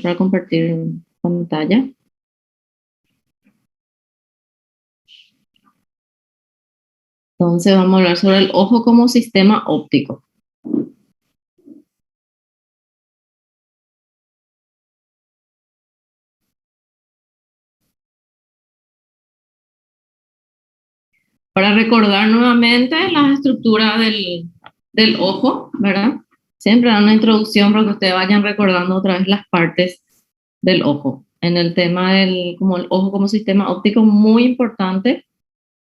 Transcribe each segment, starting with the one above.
también para compartir pantalla. Entonces vamos a hablar sobre el ojo como sistema óptico. Para recordar nuevamente la estructura del ojo, ¿verdad? Siempre dar una introducción para que ustedes vayan recordando otra vez las partes del ojo. En el tema del como el ojo como sistema óptico, muy importante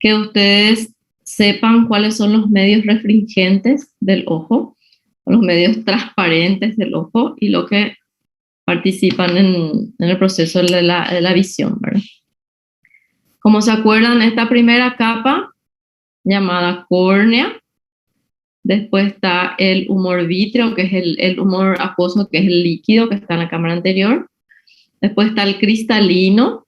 que ustedes sepan cuáles son los medios restringentes del ojo, los medios transparentes del ojo y lo que participan en el proceso de la visión, ¿verdad? Como se acuerdan, esta primera capa llamada córnea, después está el humor vítreo, que es el humor acuoso, que es el líquido que está en la cámara anterior, después está el cristalino,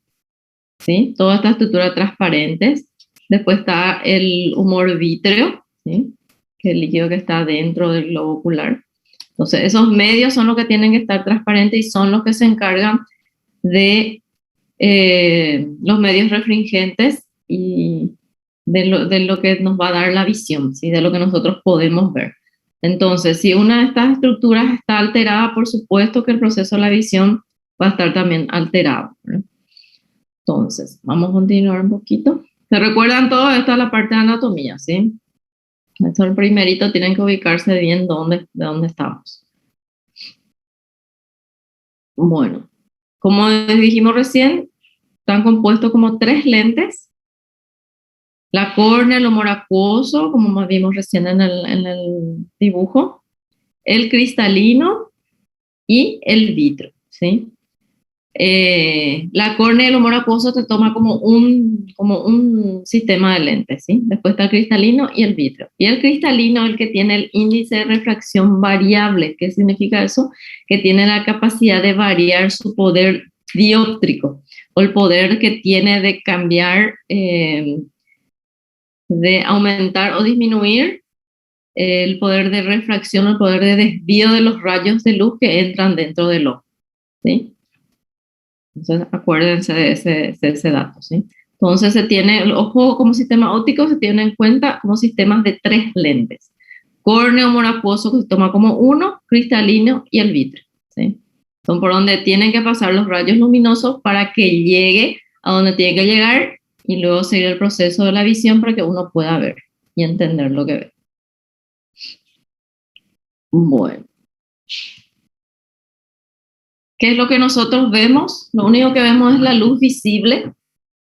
¿sí? Toda esta estructura transparentes, después está el humor vítreo, ¿sí? Que es el líquido que está dentro del globo ocular. Entonces, esos medios son los que tienen que estar transparentes y son los que se encargan de los medios restringentes y de lo que nos va a dar la visión, ¿sí? De lo que nosotros podemos ver. Entonces, si una de estas estructuras está alterada, por supuesto que el proceso de la visión va a estar también alterado, ¿verdad? Entonces, vamos a continuar un poquito. ¿Se recuerdan todo? Esta es la parte de anatomía, ¿sí? Esto es el primerito, tienen que ubicarse bien de dónde estamos. Bueno, como dijimos recién, están compuestos como 3 lentes. La córnea, el humor acuoso, como vimos recién en el dibujo, el cristalino y el vitro, ¿sí? La córnea y el humor acuoso te toma como un sistema de lentes, ¿sí? Después está el cristalino y el vitro. Y el cristalino es el que tiene el índice de refracción variable. ¿Qué significa eso? Que tiene la capacidad de variar su poder dióptrico o el poder que tiene de cambiar, de aumentar o disminuir el poder de refracción, el poder de desvío de los rayos de luz que entran dentro del ojo, ¿sí? Entonces, acuérdense de ese dato, ¿sí? Entonces, se tiene el ojo como sistema óptico, se tiene en cuenta como sistemas de 3 lentes. Córneo, humor acuoso, que se toma como 1, cristalino y el vítreo, ¿sí? Son por donde tienen que pasar los rayos luminosos para que llegue a donde tiene que llegar y luego seguir el proceso de la visión para que uno pueda ver y entender lo que ve. Bueno. ¿Qué es lo que nosotros vemos? Lo único que vemos es la luz visible,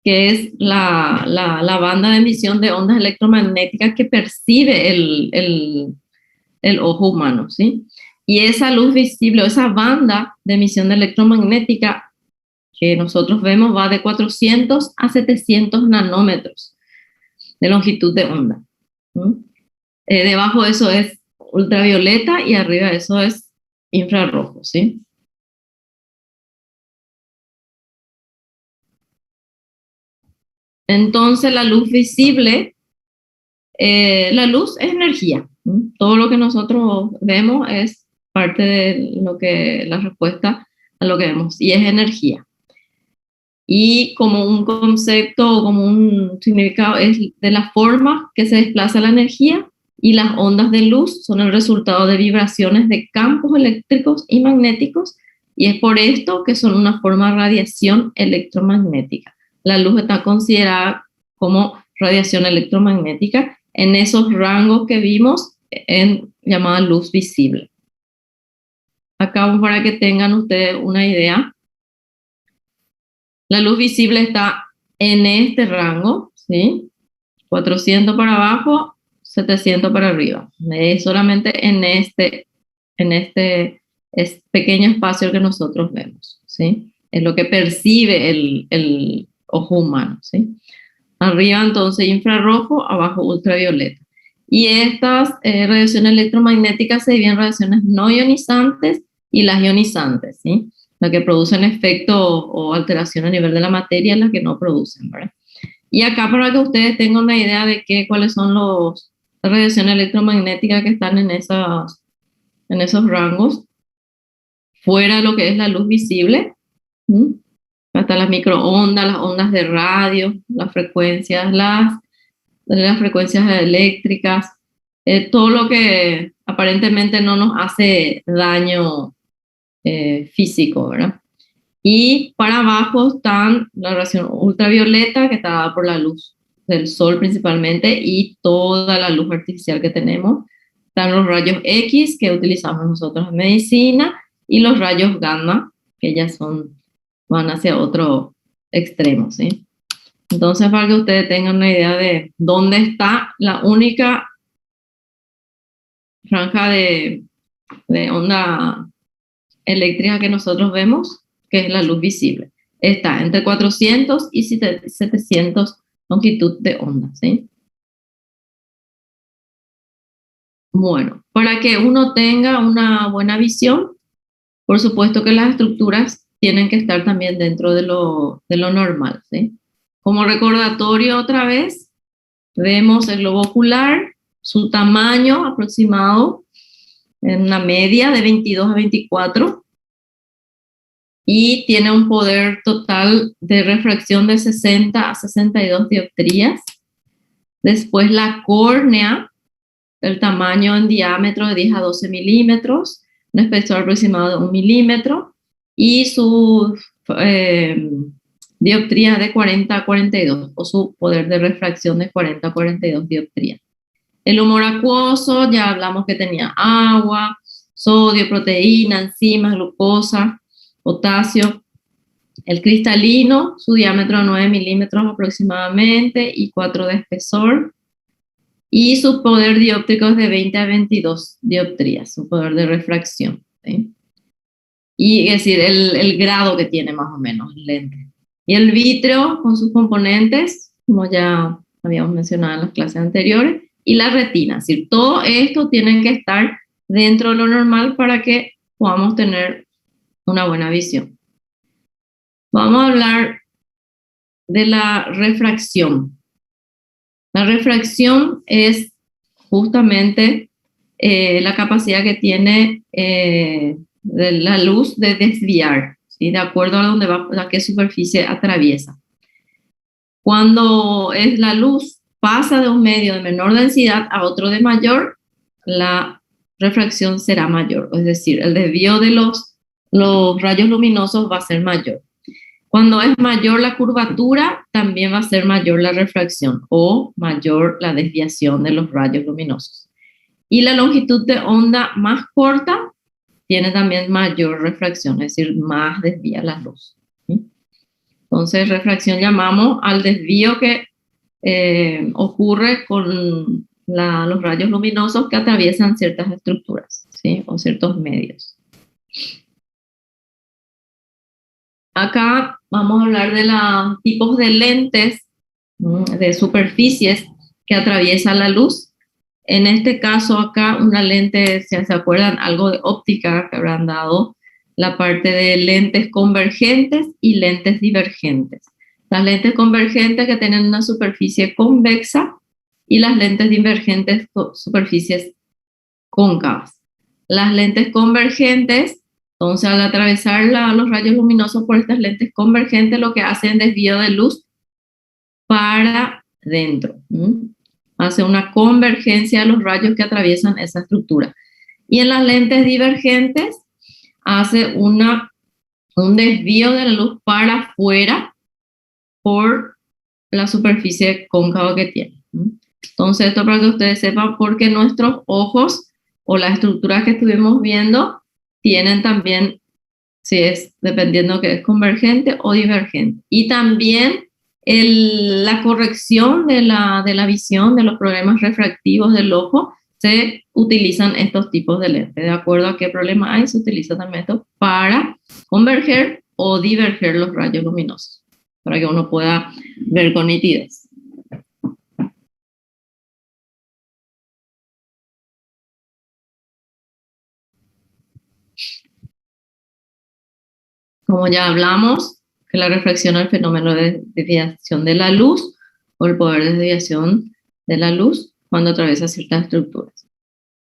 que es la banda de emisión de ondas electromagnéticas que percibe el ojo humano, ¿sí? Y esa luz visible, esa banda de emisión electromagnética que nosotros vemos va de 400 a 700 nanómetros de longitud de onda. Debajo de eso es ultravioleta y arriba de eso es infrarrojo, ¿sí? Entonces la luz visible, la luz es energía. Todo lo que nosotros vemos es parte de lo que la respuesta a lo que vemos y es energía. Y como un concepto o como un significado es de la forma que se desplaza la energía y las ondas de luz son el resultado de vibraciones de campos eléctricos y magnéticos y es por esto que son una forma de radiación electromagnética. La luz está considerada como radiación electromagnética en esos rangos que vimos en llamada luz visible. Acá para que tengan ustedes una idea, la luz visible está en este rango, ¿sí? 400 para abajo, 700 para arriba. Es solamente en este pequeño espacio que nosotros vemos, ¿sí? Es lo que percibe el ojo humano, ¿sí? Arriba entonces infrarrojo, abajo ultravioleta. Y estas radiaciones electromagnéticas se dividen en radiaciones no ionizantes y las ionizantes, ¿sí? Las que producen efecto o alteración a nivel de la materia, las que no producen, ¿verdad? Y acá para que ustedes tengan una idea de cuáles son las radiaciones electromagnéticas que están en esos rangos, fuera de lo que es la luz visible, hasta las microondas, las ondas de radio, las frecuencias eléctricas, todo lo que aparentemente no nos hace daño físico, ¿verdad? Y para abajo están la radiación ultravioleta, que está dada por la luz del sol principalmente, y toda la luz artificial que tenemos. Están los rayos X, que utilizamos nosotros en medicina, y los rayos gamma, que ya van hacia otro extremo, ¿sí? Entonces, para que ustedes tengan una idea de dónde está la única franja de onda eléctrica que nosotros vemos, que es la luz visible. Está entre 400 y 700 longitud de onda, ¿sí? Bueno, para que uno tenga una buena visión, por supuesto que las estructuras tienen que estar también dentro de lo normal, ¿sí? Como recordatorio otra vez, vemos el globo ocular, su tamaño aproximado en una media de 22 a 24, y tiene un poder total de refracción de 60 a 62 dioptrías. Después la córnea, el tamaño en diámetro de 10 a 12 milímetros, un espesor aproximado de 1 milímetro, y su dioptría de 40 a 42, o su poder de refracción de 40 a 42 dioptrías. El humor acuoso, ya hablamos que tenía agua, sodio, proteína, enzimas, glucosa, potasio. El cristalino, su diámetro 9 milímetros aproximadamente y 4 de espesor. Y su poder dióptrico es de 20 a 22 dioptrías, su poder de refracción, ¿sí? Y es decir, el grado que tiene más o menos el lente. Y el vítreo con sus componentes, como ya habíamos mencionado en las clases anteriores, y la retina. Es decir, todo esto tiene que estar dentro de lo normal para que podamos tener una buena visión. Vamos a hablar de la refracción. La refracción es justamente la capacidad que tiene de la luz de desviar, ¿sí? De acuerdo a dónde va, a qué superficie atraviesa. Cuando la luz pasa de un medio de menor densidad a otro de mayor, la refracción será mayor, es decir, el desvío de los rayos luminosos va a ser mayor. Cuando es mayor la curvatura, también va a ser mayor la refracción o mayor la desviación de los rayos luminosos. Y la longitud de onda más corta tiene también mayor refracción, es decir, más desvía la luz, ¿sí? Entonces, refracción llamamos al desvío que ocurre con los rayos luminosos que atraviesan ciertas estructuras, ¿sí? O ciertos medios. Acá vamos a hablar de los tipos de lentes, de superficies que atraviesan la luz. En este caso acá una lente, si se acuerdan, algo de óptica que habrán dado, la parte de lentes convergentes y lentes divergentes. Las lentes convergentes que tienen una superficie convexa y las lentes divergentes superficies cóncavas. Las lentes convergentes, entonces al atravesar los rayos luminosos por estas lentes convergentes, lo que hacen es desvío de luz para dentro. Hace una convergencia de los rayos que atraviesan esa estructura. Y en las lentes divergentes hace un desvío de la luz para afuera por la superficie cóncava que tiene. Entonces, esto para que ustedes sepan, porque nuestros ojos o las estructuras que estuvimos viendo tienen también, si es dependiendo que es convergente o divergente. Y también la corrección de la visión, de los problemas refractivos del ojo, se utilizan estos tipos de lentes. De acuerdo a qué problema hay, se utiliza también esto para converger o diverger los rayos luminosos, para que uno pueda ver con nitidez. Como ya hablamos, que la refracción es el fenómeno de desviación de la luz o el poder de desviación de la luz cuando atraviesa ciertas estructuras.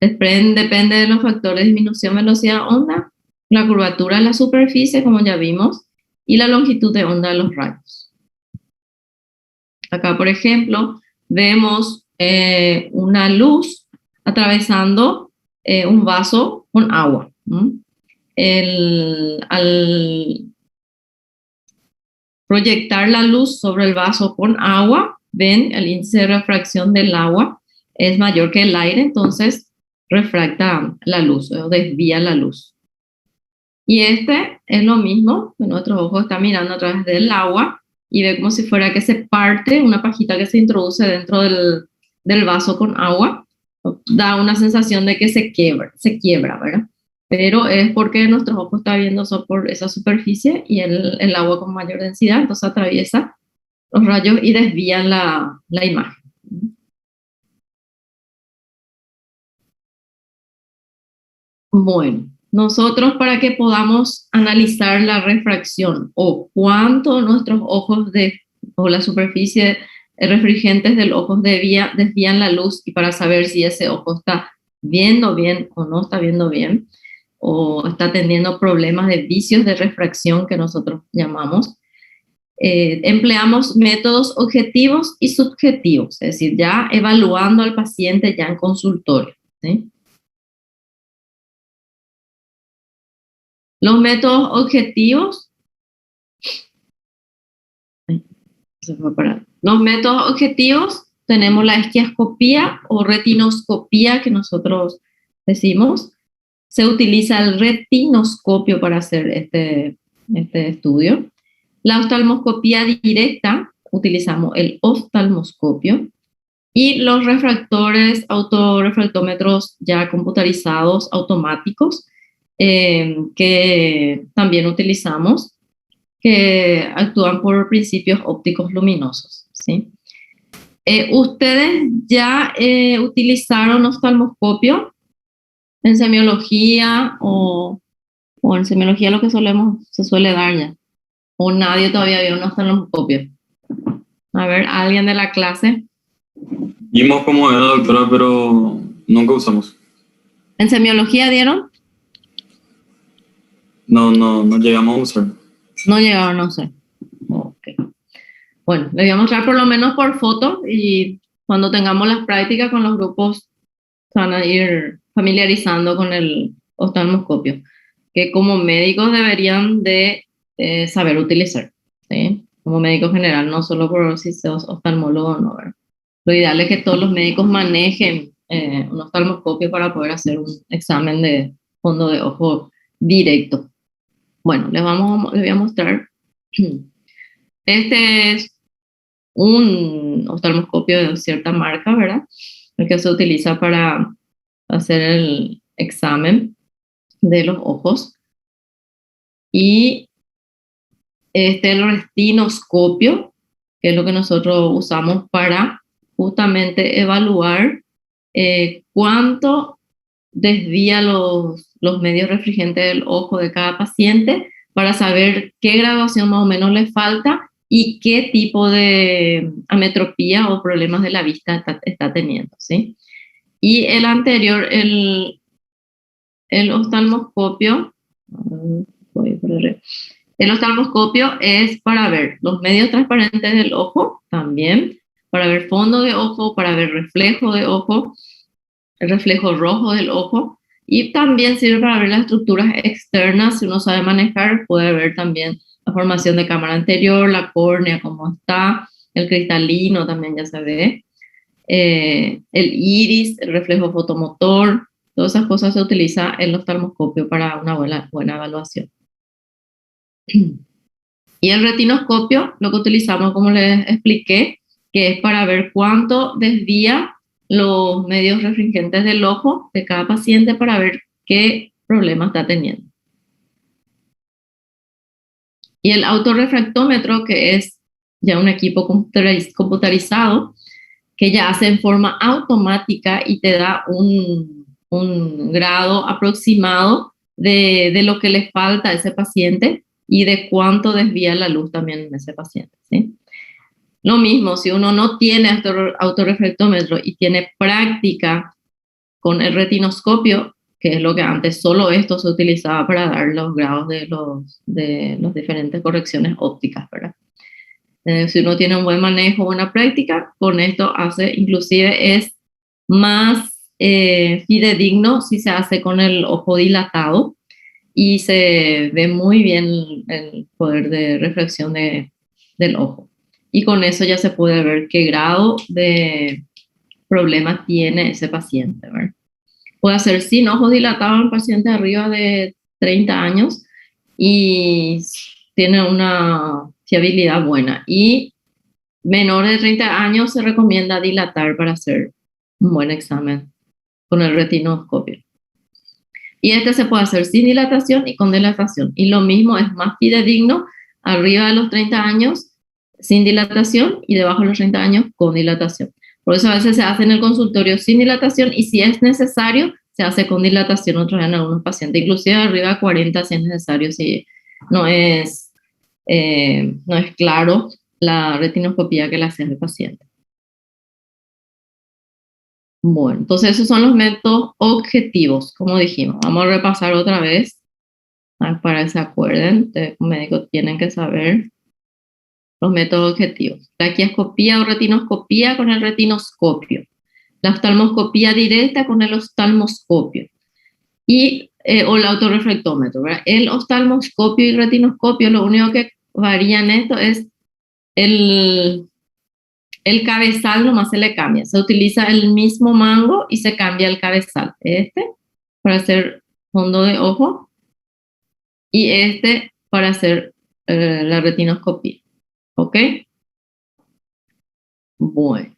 Depende de los factores de disminución, velocidad, onda, la curvatura de la superficie, como ya vimos, y la longitud de onda de los rayos. Acá, por ejemplo, vemos una luz atravesando un vaso con agua. Al proyectar la luz sobre el vaso con agua, ven, el índice de refracción del agua es mayor que el aire, entonces refracta la luz o desvía la luz. Y este es lo mismo, que nuestro ojo está mirando a través del agua y ve como si fuera que se parte una pajita que se introduce dentro del vaso con agua. Da una sensación de que se quiebra, ¿verdad? Pero es porque nuestro ojo está viendo por esa superficie y el agua con mayor densidad, entonces atraviesa los rayos y desvían la imagen. Bueno, nosotros para que podamos analizar la refracción o cuánto nuestros ojos o la superficie refringentes del ojo desvían la luz y para saber si ese ojo está viendo bien o no está viendo bien o está teniendo problemas de vicios de refracción que nosotros llamamos, empleamos métodos objetivos y subjetivos, es decir, ya evaluando al paciente ya en consultorio, ¿sí? Los métodos objetivos, los métodos objetivos tenemos la esquiascopía o retinoscopía que nosotros decimos. Se utiliza el retinoscopio para hacer este estudio. La oftalmoscopía directa, utilizamos el oftalmoscopio. Y los refractores, autorrefractómetros ya computarizados, automáticos, que también utilizamos, que actúan por principios ópticos luminosos, ¿sí? ¿Ustedes ya utilizaron oftalmoscopio en semiología o en semiología lo que se suele dar ya? ¿O nadie todavía vio un oftalmoscopio? A ver, ¿alguien de la clase? Vimos cómo era, doctora, pero nunca usamos. ¿En semiología dieron? No llegamos a usar. No llegaron a usar. Okay. Bueno, les voy a mostrar por lo menos por foto y cuando tengamos las prácticas con los grupos se van a ir familiarizando con el oftalmoscopio, que como médicos deberían de saber utilizar, ¿sí? Como médico general, no solo por si sos oftalmólogo o no, ¿verdad? Lo ideal es que todos los médicos manejen un oftalmoscopio para poder hacer un examen de fondo de ojo directo. Bueno, les voy a mostrar. Este es un oftalmoscopio de cierta marca, ¿verdad? El que se utiliza para hacer el examen de los ojos. Y este es el retinoscopio, que es lo que nosotros usamos para justamente evaluar cuánto desvía los medios refringentes del ojo de cada paciente para saber qué graduación más o menos le falta y qué tipo de ametropía o problemas de la vista está teniendo, ¿sí? Y el anterior, el oftalmoscopio, el oftalmoscopio es para ver los medios transparentes del ojo también, para ver fondo de ojo, para ver reflejo de ojo, el reflejo rojo del ojo, y también sirve para ver las estructuras externas. Si uno sabe manejar, puede ver también la formación de cámara anterior, la córnea, cómo está, el cristalino también ya se ve, el iris, el reflejo fotomotor, todas esas cosas se utiliza el oftalmoscopio para una buena evaluación. Y el retinoscopio, lo que utilizamos, como les expliqué, que es para ver cuánto desvía los medios refringentes del ojo de cada paciente para ver qué problema está teniendo. Y el autorrefractómetro, que es ya un equipo computarizado, que ya hace en forma automática y te da un grado aproximado de lo que le falta a ese paciente y de cuánto desvía la luz también en ese paciente, ¿sí? Lo mismo, si uno no tiene autorreflectómetro y tiene práctica con el retinoscopio, que es lo que antes solo esto se utilizaba para dar los grados de los diferentes correcciones ópticas, ¿verdad? Si uno tiene un buen manejo, buena práctica, con esto hace, inclusive es más fidedigno si se hace con el ojo dilatado y se ve muy bien el poder de refracción del ojo. Y con eso ya se puede ver qué grado de problema tiene ese paciente, ¿verdad? Puede ser sin ojos dilatados en pacientes arriba de 30 años y tiene una fiabilidad buena. Y menores de 30 años se recomienda dilatar para hacer un buen examen con el retinoscopio. Y este se puede hacer sin dilatación y con dilatación. Y lo mismo es más fidedigno arriba de los 30 años sin dilatación y debajo de los 30 años con dilatación. Por eso a veces se hace en el consultorio sin dilatación y si es necesario se hace con dilatación otra vez en algunos pacientes, inclusive arriba de 40 si es necesario, si no es claro la retinoscopía que le hace el paciente. Bueno, entonces esos son los métodos objetivos, como dijimos. Vamos a repasar otra vez para que se acuerden. Ustedes como médicos tienen que saber los métodos objetivos. La quiascopía o retinoscopía con el retinoscopio. La oftalmoscopía directa con el oftalmoscopio. O el autorreflectómetro, ¿verdad? El oftalmoscopio y retinoscopio, lo único que varía en esto es el cabezal, nomás se le cambia. Se utiliza el mismo mango y se cambia el cabezal. Este para hacer fondo de ojo y este para hacer la retinoscopía. ¿Ok? Bueno.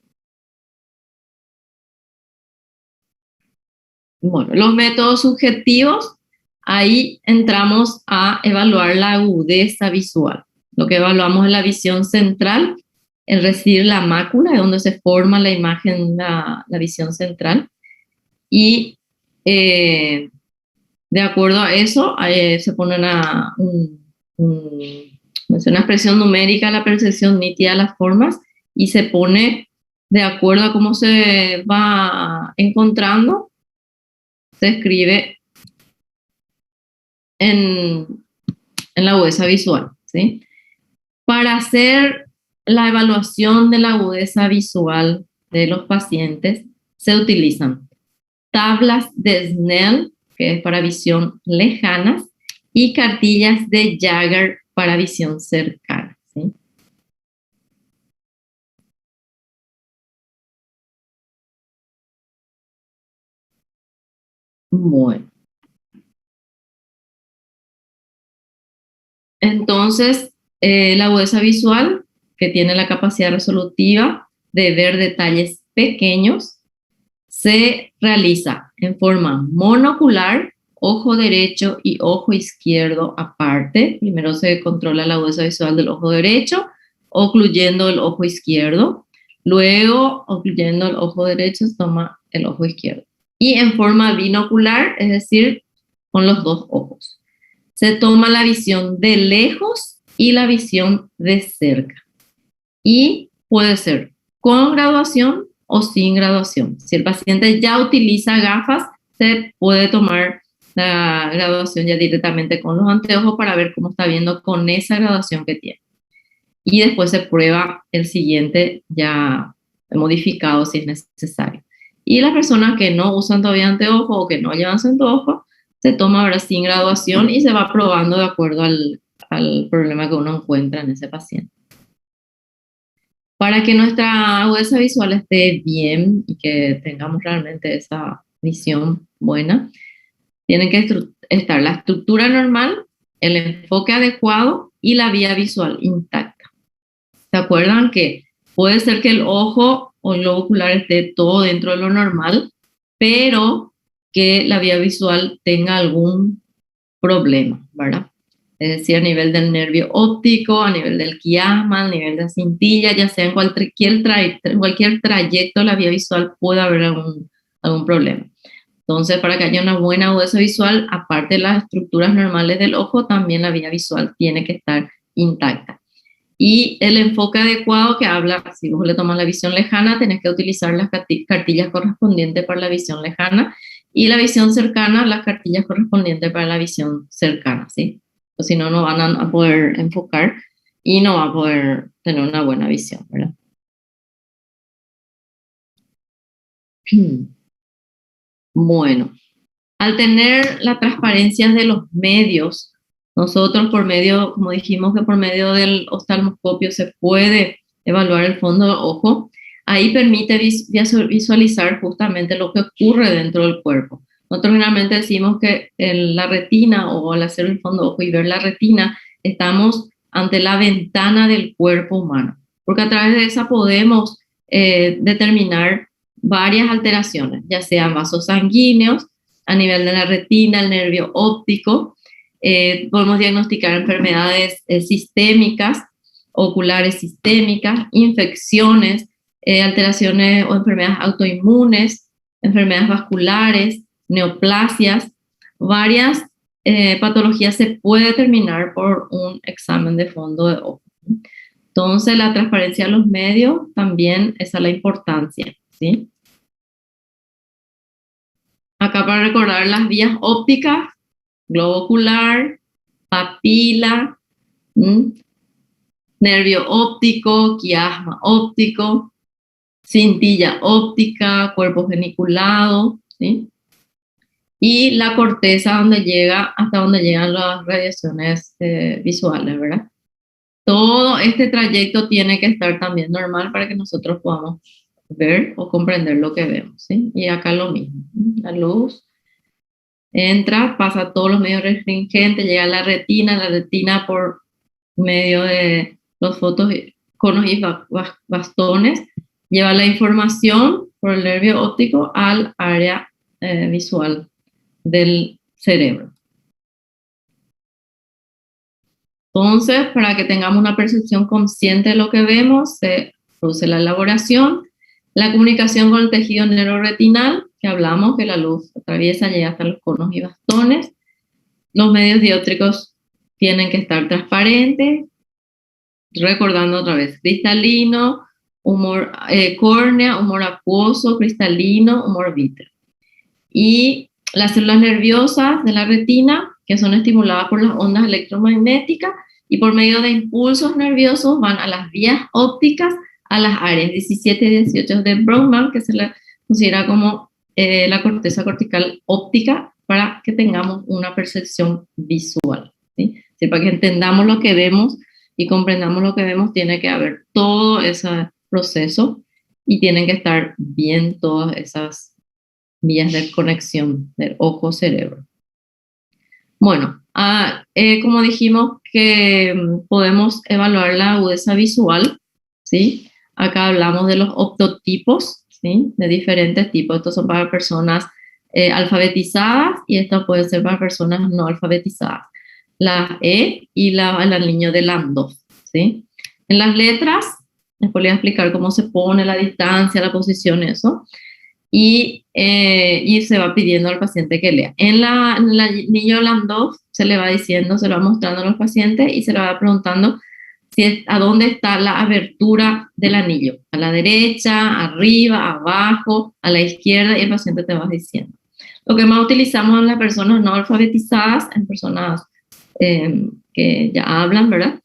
Bueno, los métodos subjetivos, ahí entramos a evaluar la agudeza visual. Lo que evaluamos es la visión central, el recibir la mácula, de donde se forma la imagen, la visión central. Y de acuerdo a eso, se pone una expresión numérica, la percepción nítida de las formas, y se pone de acuerdo a cómo se va encontrando, se escribe en la agudeza visual, ¿sí? Para hacer la evaluación de la agudeza visual de los pacientes, se utilizan tablas de Snell, que es para visión lejanas, y cartillas de Jagger para visión cercana, ¿sí? Bueno. Entonces, la agudeza visual, que tiene la capacidad resolutiva de ver detalles pequeños, se realiza en forma monocular, ojo derecho y ojo izquierdo aparte. Primero se controla la agudeza visual del ojo derecho, ocluyendo el ojo izquierdo. Luego, ocluyendo el ojo derecho, se toma el ojo izquierdo. Y en forma binocular, es decir, con los dos ojos. Se toma la visión de lejos y la visión de cerca. Y puede ser con graduación o sin graduación. Si el paciente ya utiliza gafas, se puede tomar la graduación ya directamente con los anteojos para ver cómo está viendo con esa graduación que tiene. Y después se prueba el siguiente ya modificado si es necesario. Y las personas que no usan todavía anteojos o que no llevan su anteojo, se toma ahora sin graduación y se va probando de acuerdo al problema que uno encuentra en ese paciente. Para que nuestra agudeza visual esté bien y que tengamos realmente esa visión buena, tienen que estar la estructura normal, el enfoque adecuado y la vía visual intacta. ¿Se acuerdan que puede ser que el ojo o el globo ocular esté todo dentro de lo normal, pero que la vía visual tenga algún problema, ¿verdad? Es decir, a nivel del nervio óptico, a nivel del quiasma, a nivel de la cintilla, ya sea en cualquier trayecto de la vía visual puede haber algún problema. Entonces, para que haya una buena agudeza visual, aparte de las estructuras normales del ojo, también la vía visual tiene que estar intacta. Y el enfoque adecuado que habla, si vos le tomas la visión lejana, tenés que utilizar las cartillas correspondientes para la visión lejana Y la visión cercana, las cartillas correspondientes para la visión cercana, ¿sí? O si no, no van a poder enfocar y no va a poder tener una buena visión, ¿verdad? Bueno, al tener la transparencia de los medios, nosotros por medio, como dijimos que por medio del oftalmoscopio se puede evaluar el fondo del ojo, ahí permite visualizar justamente lo que ocurre dentro del cuerpo. Nosotros generalmente decimos que en la retina o al hacer el fondo de ojo y ver la retina, estamos ante la ventana del cuerpo humano, porque a través de esa podemos determinar varias alteraciones, ya sean vasos sanguíneos, a nivel de la retina, el nervio óptico. Podemos diagnosticar enfermedades sistémicas, oculares sistémicas, infecciones, alteraciones o enfermedades autoinmunes, enfermedades vasculares, neoplasias, varias patologías se puede determinar por un examen de fondo de ojo. Entonces, la transparencia de los medios también esa es la importancia, ¿sí? Acá para recordar las vías ópticas, globo ocular, papila, nervio óptico, quiasma óptico, cintilla óptica, cuerpo geniculado, ¿sí? Y la corteza donde llega, hasta donde llegan las radiaciones visuales, ¿verdad? Todo este trayecto tiene que estar también normal para que nosotros podamos ver o comprender lo que vemos, ¿sí? Y acá lo mismo, la luz entra, pasa todos los medios restringentes, llega a la retina por medio de los conos y bastones, lleva la información por el nervio óptico al área visual del cerebro. Entonces, para que tengamos una percepción consciente de lo que vemos, se produce la elaboración, la comunicación con el tejido neuroretinal, que hablamos que la luz atraviesa, llega hasta los conos y bastones. Los medios dióptricos tienen que estar transparentes, recordando otra vez, cristalino, humor córnea, humor acuoso, cristalino, humor vítreo. Y las células nerviosas de la retina, que son estimuladas por las ondas electromagnéticas y por medio de impulsos nerviosos van a las vías ópticas, a las áreas 17 y 18 de Brodmann, que se le considera como la corteza cortical óptica, para que tengamos una percepción visual, ¿sí? Es decir, para que entendamos lo que vemos y comprendamos lo que vemos, tiene que haber todo ese proceso y tienen que estar bien todas esas vías de conexión del ojo-cerebro. Bueno, como dijimos que podemos evaluar la agudeza visual, ¿sí? Acá hablamos de los optotipos, ¿sí? De diferentes tipos. Estos son para personas alfabetizadas y estos pueden ser para personas no alfabetizadas. La E y el niño de Landau, ¿sí? En las letras, les voy a explicar cómo se pone la distancia, la posición, eso. Y se va pidiendo al paciente que lea. En la niño Landau se le va diciendo, se lo va mostrando a los pacientes y se le va preguntando a dónde está la abertura del anillo, a la derecha, arriba, abajo, a la izquierda, y el paciente te va diciendo. Lo que más utilizamos en las personas no alfabetizadas, en personas que ya hablan, ¿verdad?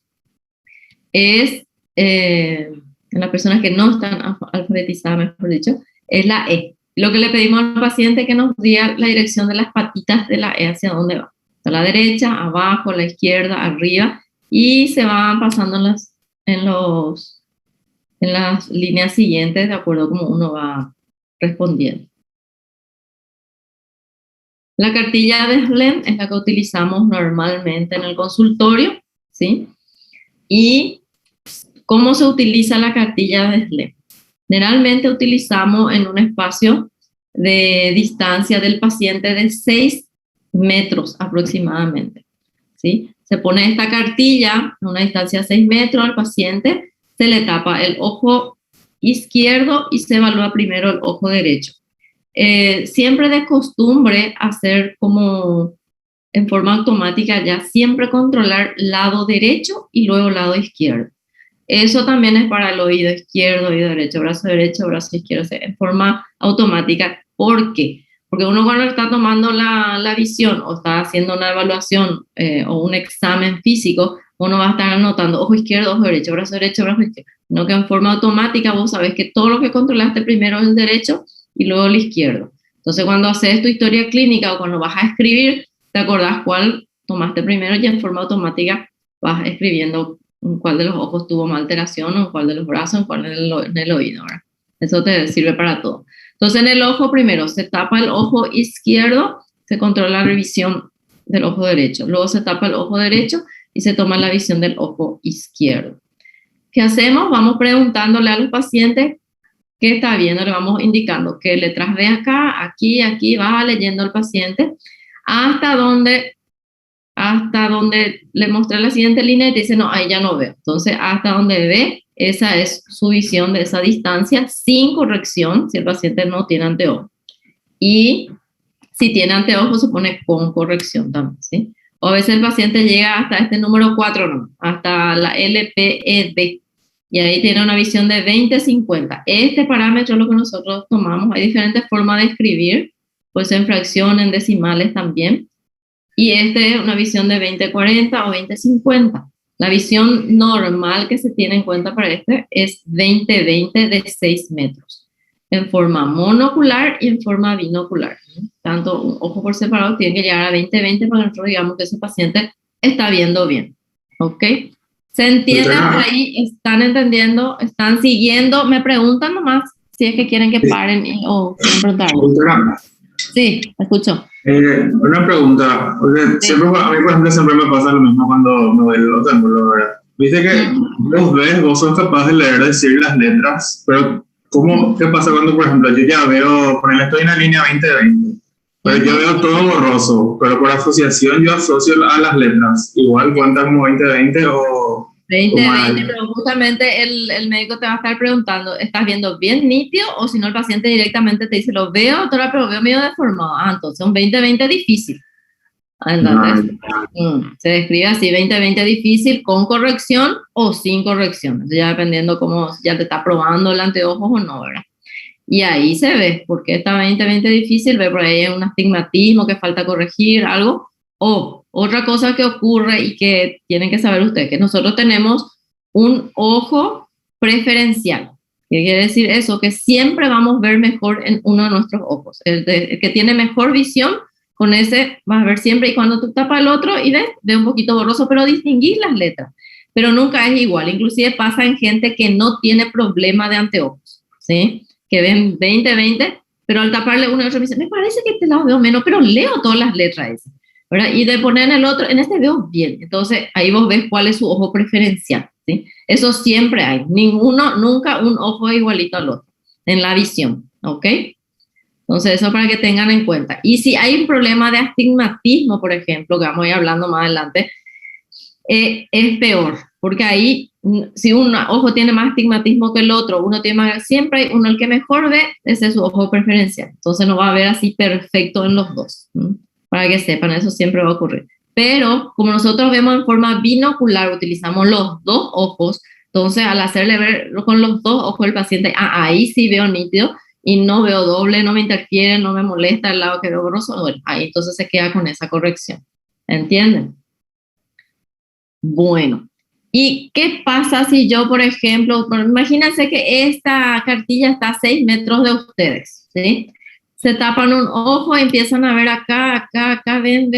Es, en las personas que no están alfabetizadas, mejor dicho, es la E. Lo que le pedimos al paciente es que nos diga la dirección de las patitas de la E, hacia dónde va. A la derecha, abajo, a la izquierda, arriba, y se van pasando en las líneas siguientes de acuerdo a cómo uno va respondiendo. La cartilla de Schlemm es la que utilizamos normalmente en el consultorio, ¿sí? ¿Y cómo se utiliza la cartilla de Schlemm? Generalmente utilizamos en un espacio de distancia del paciente de 6 metros aproximadamente, ¿sí? Se pone esta cartilla a una distancia de 6 metros al paciente, se le tapa el ojo izquierdo y se evalúa primero el ojo derecho. Siempre de costumbre hacer como en forma automática ya, siempre controlar lado derecho y luego lado izquierdo. Eso también es para el oído izquierdo, oído derecho, brazo izquierdo, en forma automática. ¿Por qué? Porque uno cuando está tomando la visión o está haciendo una evaluación o un examen físico, uno va a estar anotando ojo izquierdo, ojo derecho, brazo izquierdo. No que en forma automática vos sabés que todo lo que controlaste primero es el derecho y luego el izquierdo. Entonces cuando haces tu historia clínica o cuando vas a escribir, te acordás cuál tomaste primero y en forma automática vas escribiendo en cuál de los ojos tuvo más alteración, o en cuál de los brazos, en cuál en el oído, ¿verdad? Eso te sirve para todo. Entonces en el ojo primero se tapa el ojo izquierdo, se controla la visión del ojo derecho. Luego se tapa el ojo derecho y se toma la visión del ojo izquierdo. ¿Qué hacemos? Vamos preguntándole a los pacientes qué está viendo, le vamos indicando qué letras ve acá, aquí, aquí, va leyendo al paciente hasta donde le mostré la siguiente línea y te dice, no, ahí ya no veo. Entonces, hasta donde ve, esa es su visión de esa distancia sin corrección, si el paciente no tiene anteojo. Y si tiene anteojo, se pone con corrección también, ¿sí? O a veces el paciente llega hasta este número 4, ¿no? Hasta la LPED. Y ahí tiene una visión de 20-50. Este parámetro es lo que nosotros tomamos. Hay diferentes formas de escribir, pues en fracción, en decimales también. Y este es una visión de 20-40 o 20-50. La visión normal que se tiene en cuenta para este es 20-20 de 6 metros, en forma monocular y en forma binocular. Tanto un ojo por separado tiene que llegar a 20-20 para que nosotros digamos que ese paciente está viendo bien. ¿Ok? ¿Se entiende por ahí? ¿Están entendiendo? ¿Están siguiendo? Me preguntan nomás si es que quieren que paren o preguntar. Sí, escucho. Una pregunta, porque Sí. siempre, a mí por ejemplo siempre me pasa lo mismo cuando me voy al oftalmólogo, ¿verdad? Viste que vos sos capaz de leer, decir las letras, pero ¿qué pasa cuando, por ejemplo, yo ya veo, por ejemplo, estoy en la línea 20-20, pero yo veo todo borroso, pero por asociación yo asocio a las letras, igual cuenta como 20-20 o... 20-20, pero justamente el médico te va a estar preguntando, ¿estás viendo bien nítido? O si no, el paciente directamente te dice, lo veo, doctora, pero veo medio deformado. Ah, entonces un 20-20 difícil. Entonces, se describe así, 20-20 difícil, con corrección o sin corrección. Entonces, ya dependiendo cómo ya te está probando el anteojo o no, ¿verdad? Y ahí se ve, porque está 20-20 difícil, ve por ahí un astigmatismo que falta corregir, algo. O otra cosa que ocurre y que tienen que saber ustedes, que nosotros tenemos un ojo preferencial. ¿Qué quiere decir eso? Que siempre vamos a ver mejor en uno de nuestros ojos. El que tiene mejor visión, con ese vas a ver siempre, y cuando tú tapas el otro y ves, ve un poquito borroso, pero distinguís las letras. Pero nunca es igual. Inclusive pasa en gente que no tiene problema de anteojos, ¿sí? Que ven 20-20, pero al taparle uno y otro me dice, me parece que este lado veo menos, pero leo todas las letras esas, ¿verdad? Y de poner en el otro, en este veo bien. Entonces ahí vos ves cuál es su ojo preferencial, ¿sí? Eso siempre hay. Nunca un ojo es igualito al otro en la visión, ¿ok? Entonces eso para que tengan en cuenta. Y si hay un problema de astigmatismo, por ejemplo, que vamos a ir hablando más adelante, es peor, porque ahí, si un ojo tiene más astigmatismo que el otro, uno tiene más, siempre hay uno el que mejor ve, ese es su ojo preferencial. Entonces no va a ver así perfecto en los dos, ¿no? Para que sepan, eso siempre va a ocurrir. Pero como nosotros vemos en forma binocular, utilizamos los dos ojos, entonces al hacerle ver con los dos ojos al paciente, ahí sí veo nítido y no veo doble, no me interfiere, no me molesta el lado que veo borroso, bueno, ahí entonces se queda con esa corrección. ¿Entienden? Bueno, ¿y qué pasa si yo, por ejemplo, imagínense que esta cartilla está a 6 metros de ustedes, ¿sí? Se tapan un ojo y empiezan a ver acá, ven,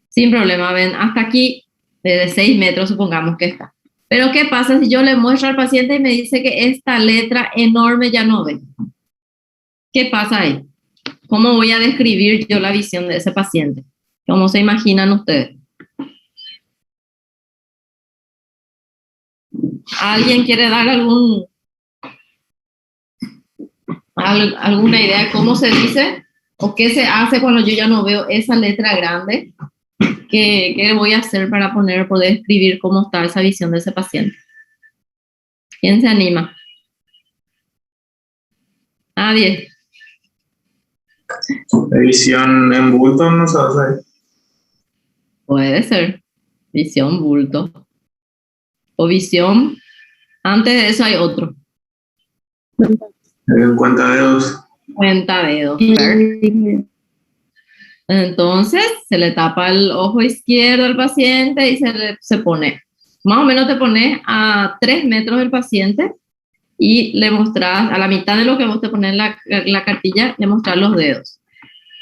sin problema, ven, hasta aquí, de 6 metros supongamos que está. Pero ¿qué pasa si yo le muestro al paciente y me dice que esta letra enorme ya no ve? ¿Qué pasa ahí? ¿Cómo voy a describir yo la visión de ese paciente? ¿Cómo se imaginan ustedes? ¿Alguien quiere dar alguna idea de cómo se dice o qué se hace cuando yo ya no veo esa letra grande? ¿Qué voy a hacer para poder escribir cómo está esa visión de ese paciente? ¿Quién se anima? Nadie. Visión en bulto, no sabes. Puede ser visión bulto o visión. Antes de eso hay otro. En cuenta de dos. 50 dedos. Entonces, se le tapa el ojo izquierdo al paciente y se pone, más o menos te pones a 3 metros del paciente y le mostrás, a la mitad de lo que vos te pones en la cartilla, le mostrás los dedos.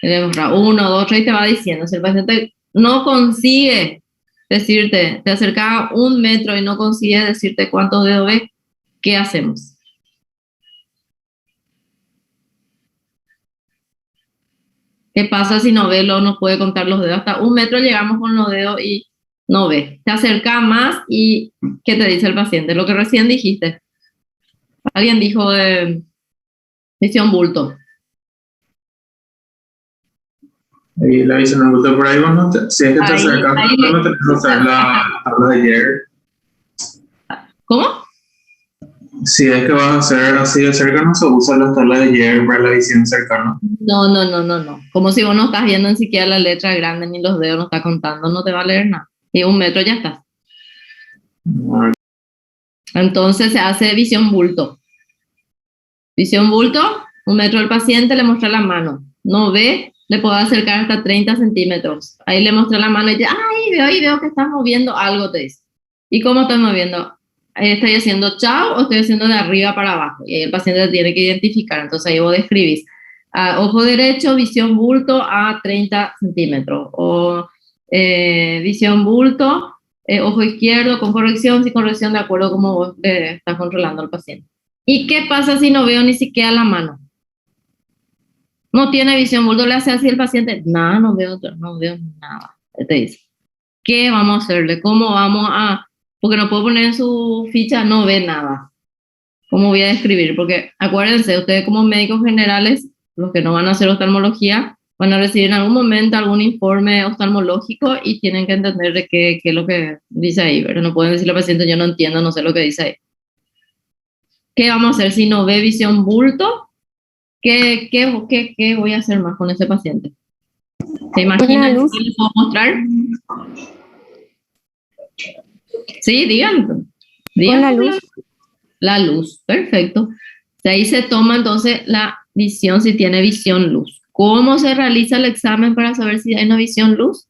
Le mostrás 1, 2, 3 y te va diciendo. Si el paciente no consigue decirte, te acerca a 1 metro y no consigue decirte cuántos dedos ves, ¿qué hacemos? ¿Qué pasa si no ve, no puede contar los dedos? Hasta 1 metro llegamos con los dedos y no ve. Te acerca más y ¿qué te dice el paciente? Lo que recién dijiste. Alguien dijo visión bulto. Y la visión bulto por ahí, bueno, si es que te acercas, no te puedes usar la tabla de Jaeger. ¿Cómo? Si es que vas a hacer así de cerca, no se usa la tabla de Jaeger para la visión cercana. No. Como si vos no estás viendo ni siquiera la letra grande ni los dedos, no está contando, no te va a leer nada. Y 1 metro ya está. Entonces se hace visión bulto. Visión bulto, 1 metro del paciente, le muestra la mano. No ve, le puedo acercar hasta 30 centímetros. Ahí le muestra la mano y dice, ay, veo que estás moviendo algo, te dice. ¿Y cómo estás moviendo? ¿Estoy haciendo chao o estoy haciendo de arriba para abajo? Y ahí el paciente tiene que identificar. Entonces ahí vos describís. Ojo derecho, visión bulto a 30 centímetros. O visión bulto, ojo izquierdo con corrección, sin corrección, de acuerdo a cómo vos estás controlando al paciente. ¿Y qué pasa si no veo ni siquiera la mano? No tiene visión bulto, le hace así el paciente. Nada, no veo nada. Te dice, ¿qué vamos a hacerle? ¿Cómo vamos a...? Porque no puedo poner en su ficha, no ve nada. ¿Cómo voy a describir? Porque acuérdense, ustedes como médicos generales, los que no van a hacer oftalmología, van a recibir en algún momento algún informe oftalmológico y tienen que entender de qué es lo que dice ahí, pero no pueden decirle al paciente, yo no entiendo, no sé lo que dice ahí. ¿Qué vamos a hacer si no ve visión bulto? ¿Qué voy a hacer más con ese paciente? ¿Se imaginan qué les puedo mostrar? Sí, digan. Con la luz. La luz, perfecto. De ahí se toma entonces la visión, si tiene visión luz. ¿Cómo se realiza el examen para saber si hay una visión luz?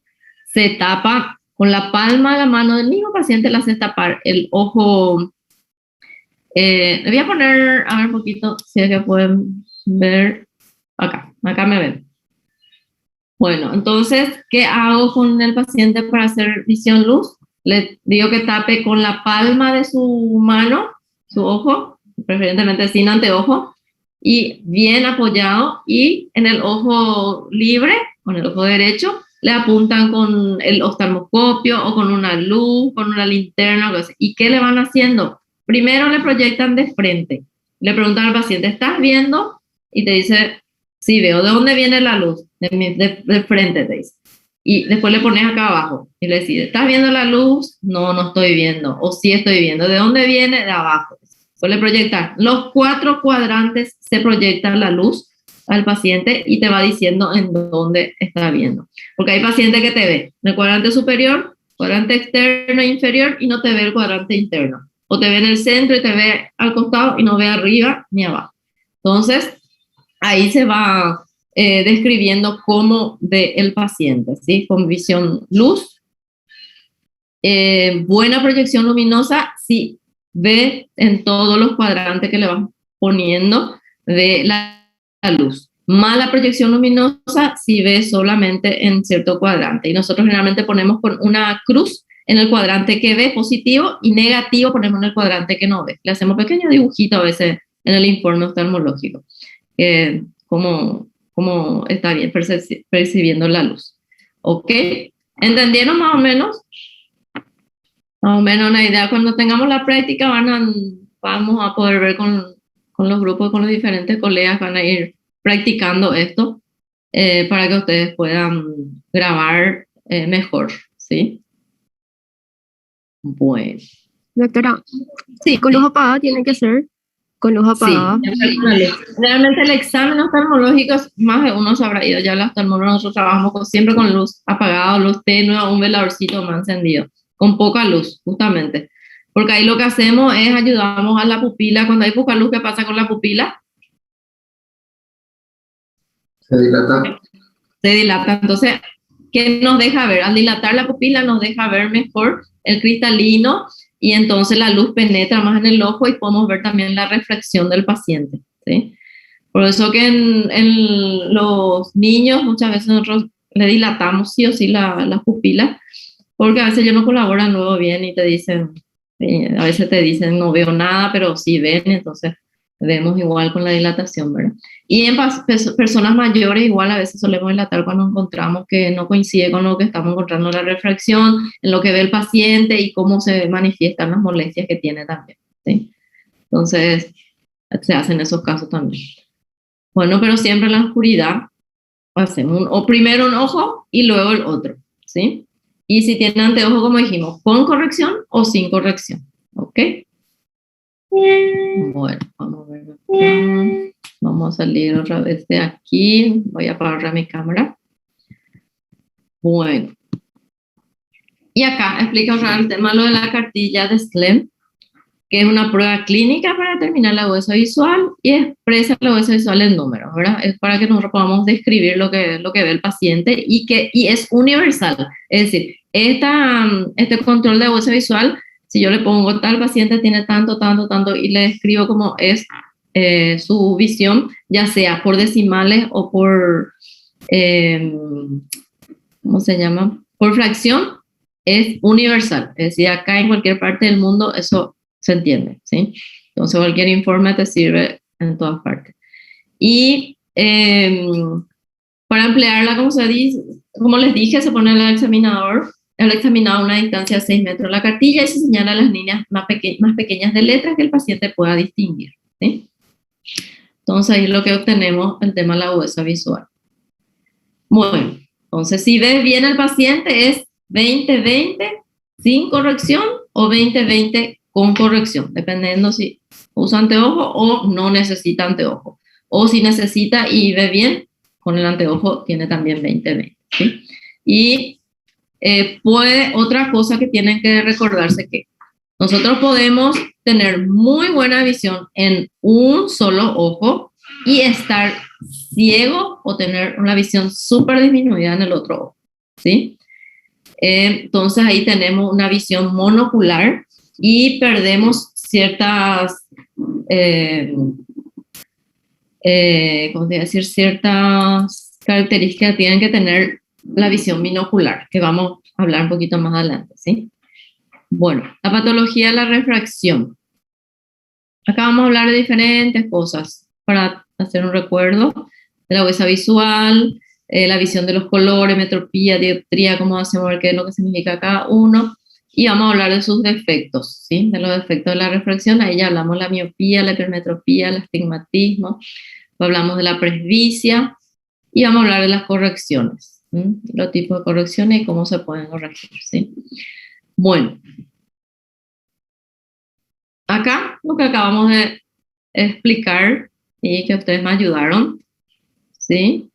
Se tapa con la palma de la mano del mismo paciente, le hace tapar el ojo. Le voy a poner, a ver un poquito, si es que pueden ver. Acá me ven. Bueno, entonces, ¿qué hago con el paciente para hacer visión luz? Le digo que tape con la palma de su mano, su ojo, preferentemente sin anteojo, y bien apoyado, y en el ojo libre, con el ojo derecho, le apuntan con el oftalmoscopio o con una luz, con una linterna, algo así. ¿Y qué le van haciendo? Primero le proyectan de frente. Le preguntan al paciente, ¿estás viendo? Y te dice, sí, veo. ¿De dónde viene la luz? De frente, te dice. Y después le pones acá abajo y le dices, ¿estás viendo la luz? No, no estoy viendo. O sí estoy viendo. ¿De dónde viene? De abajo. Suele proyectar. Los 4 cuadrantes se proyectan la luz al paciente y te va diciendo en dónde está viendo. Porque hay pacientes que te ve en el cuadrante superior, cuadrante externo e inferior y no te ve el cuadrante interno. O te ve en el centro y te ve al costado y no ve arriba ni abajo. Entonces, ahí se va describiendo cómo ve el paciente, ¿sí? Con visión luz, buena proyección luminosa, sí, ve en todos los cuadrantes que le van poniendo de la luz. Mala proyección luminosa, si ve solamente en cierto cuadrante. Y nosotros generalmente ponemos con una cruz en el cuadrante que ve positivo y negativo ponemos en el cuadrante que no ve. Le hacemos pequeño dibujito a veces en el informe oftalmológico. Cómo está bien percibiendo la luz. ¿Ok? ¿Entendieron más o menos? Más o menos una idea. Cuando tengamos la práctica vamos a poder ver con los grupos, con los diferentes colegas, van a ir practicando esto para que ustedes puedan grabar mejor, ¿sí? Bueno. Doctora, sí, con luz apagada tiene que ser con luz apagada. Sí, realmente el examen oftalmológico, más de uno se habrá ido ya al oftalmólogo, nosotros trabajamos siempre con luz apagada, luz tenue, un veladorcito más encendido, con poca luz, justamente. Porque ahí lo que hacemos es ayudamos a la pupila, cuando hay poca luz, ¿qué pasa con la pupila? Se dilata. Se dilata. Entonces, ¿qué nos deja ver? Al dilatar la pupila nos deja ver mejor el cristalino y entonces la luz penetra más en el ojo y podemos ver también la refracción del paciente, ¿sí? Por eso que en los niños muchas veces nosotros le dilatamos sí o sí la pupila, porque a veces ellos no colaboran luego bien y te dicen, a veces te dicen no veo nada, pero sí ven, entonces vemos igual con la dilatación, ¿verdad? Y en personas mayores igual a veces solemos dilatar cuando encontramos que no coincide con lo que estamos encontrando en la refracción, en lo que ve el paciente y cómo se manifiestan las molestias que tiene también, ¿sí? Entonces se hacen esos casos también. Bueno, pero siempre en la oscuridad hacemos o primero un ojo y luego el otro, ¿sí? Y si tienen anteojo, como dijimos, con corrección o sin corrección, ¿ok? Bueno, vamos a ver acá. Vamos a salir otra vez de aquí. Voy a apagar mi cámara. Bueno. Y acá explica otra vez el tema lo de la cartilla de Schlemm, que es una prueba clínica para determinar la agudeza visual y expresa la agudeza visual en números, ¿verdad? Es para que nosotros podamos describir lo que ve el paciente y es universal. Es decir, este control de agudeza visual, si yo le pongo tal paciente tiene tanto, tanto, tanto y le describo cómo es su visión, ya sea por decimales o por, ¿cómo se llama? Por fracción, es universal. Es decir, acá en cualquier parte del mundo eso se entiende, ¿sí? Entonces cualquier informe te sirve en todas partes. Y para emplearla, como les dije, se pone el examinado a una distancia de 6 metros de la cartilla y se señala a las líneas más pequeñas de letras que el paciente pueda distinguir, ¿sí? Entonces ahí es lo que obtenemos el tema de la agudeza visual. Bueno, entonces si ves bien el paciente es 20-20 sin corrección o 20-20 con corrección, dependiendo si usa anteojo o no necesita anteojo. O si necesita y ve bien, con el anteojo tiene también 20-20, ¿sí? Y otra cosa que tienen que recordarse que nosotros podemos tener muy buena visión en un solo ojo y estar ciego o tener una visión súper disminuida en el otro ojo, ¿sí? Entonces ahí tenemos una visión monocular y perdemos ciertas, ¿cómo te voy a decir? Ciertas características que tienen que tener la visión binocular, que vamos a hablar un poquito más adelante, ¿sí? Bueno, la patología de la refracción. Acá vamos a hablar de diferentes cosas para hacer un recuerdo de la agudeza visual, la visión de los colores, metropía, dioptría, cómo hacemos ver qué es lo que significa cada uno. Y vamos a hablar de sus defectos, ¿sí? De los defectos de la refracción. Ahí ya hablamos de la miopía, la hipermetropía, el astigmatismo. Hablamos de la presbicia. Y vamos a hablar de las correcciones, ¿sí? Los tipos de correcciones y cómo se pueden corregir, ¿sí? Bueno. Acá lo que acabamos de explicar y que ustedes me ayudaron, ¿sí?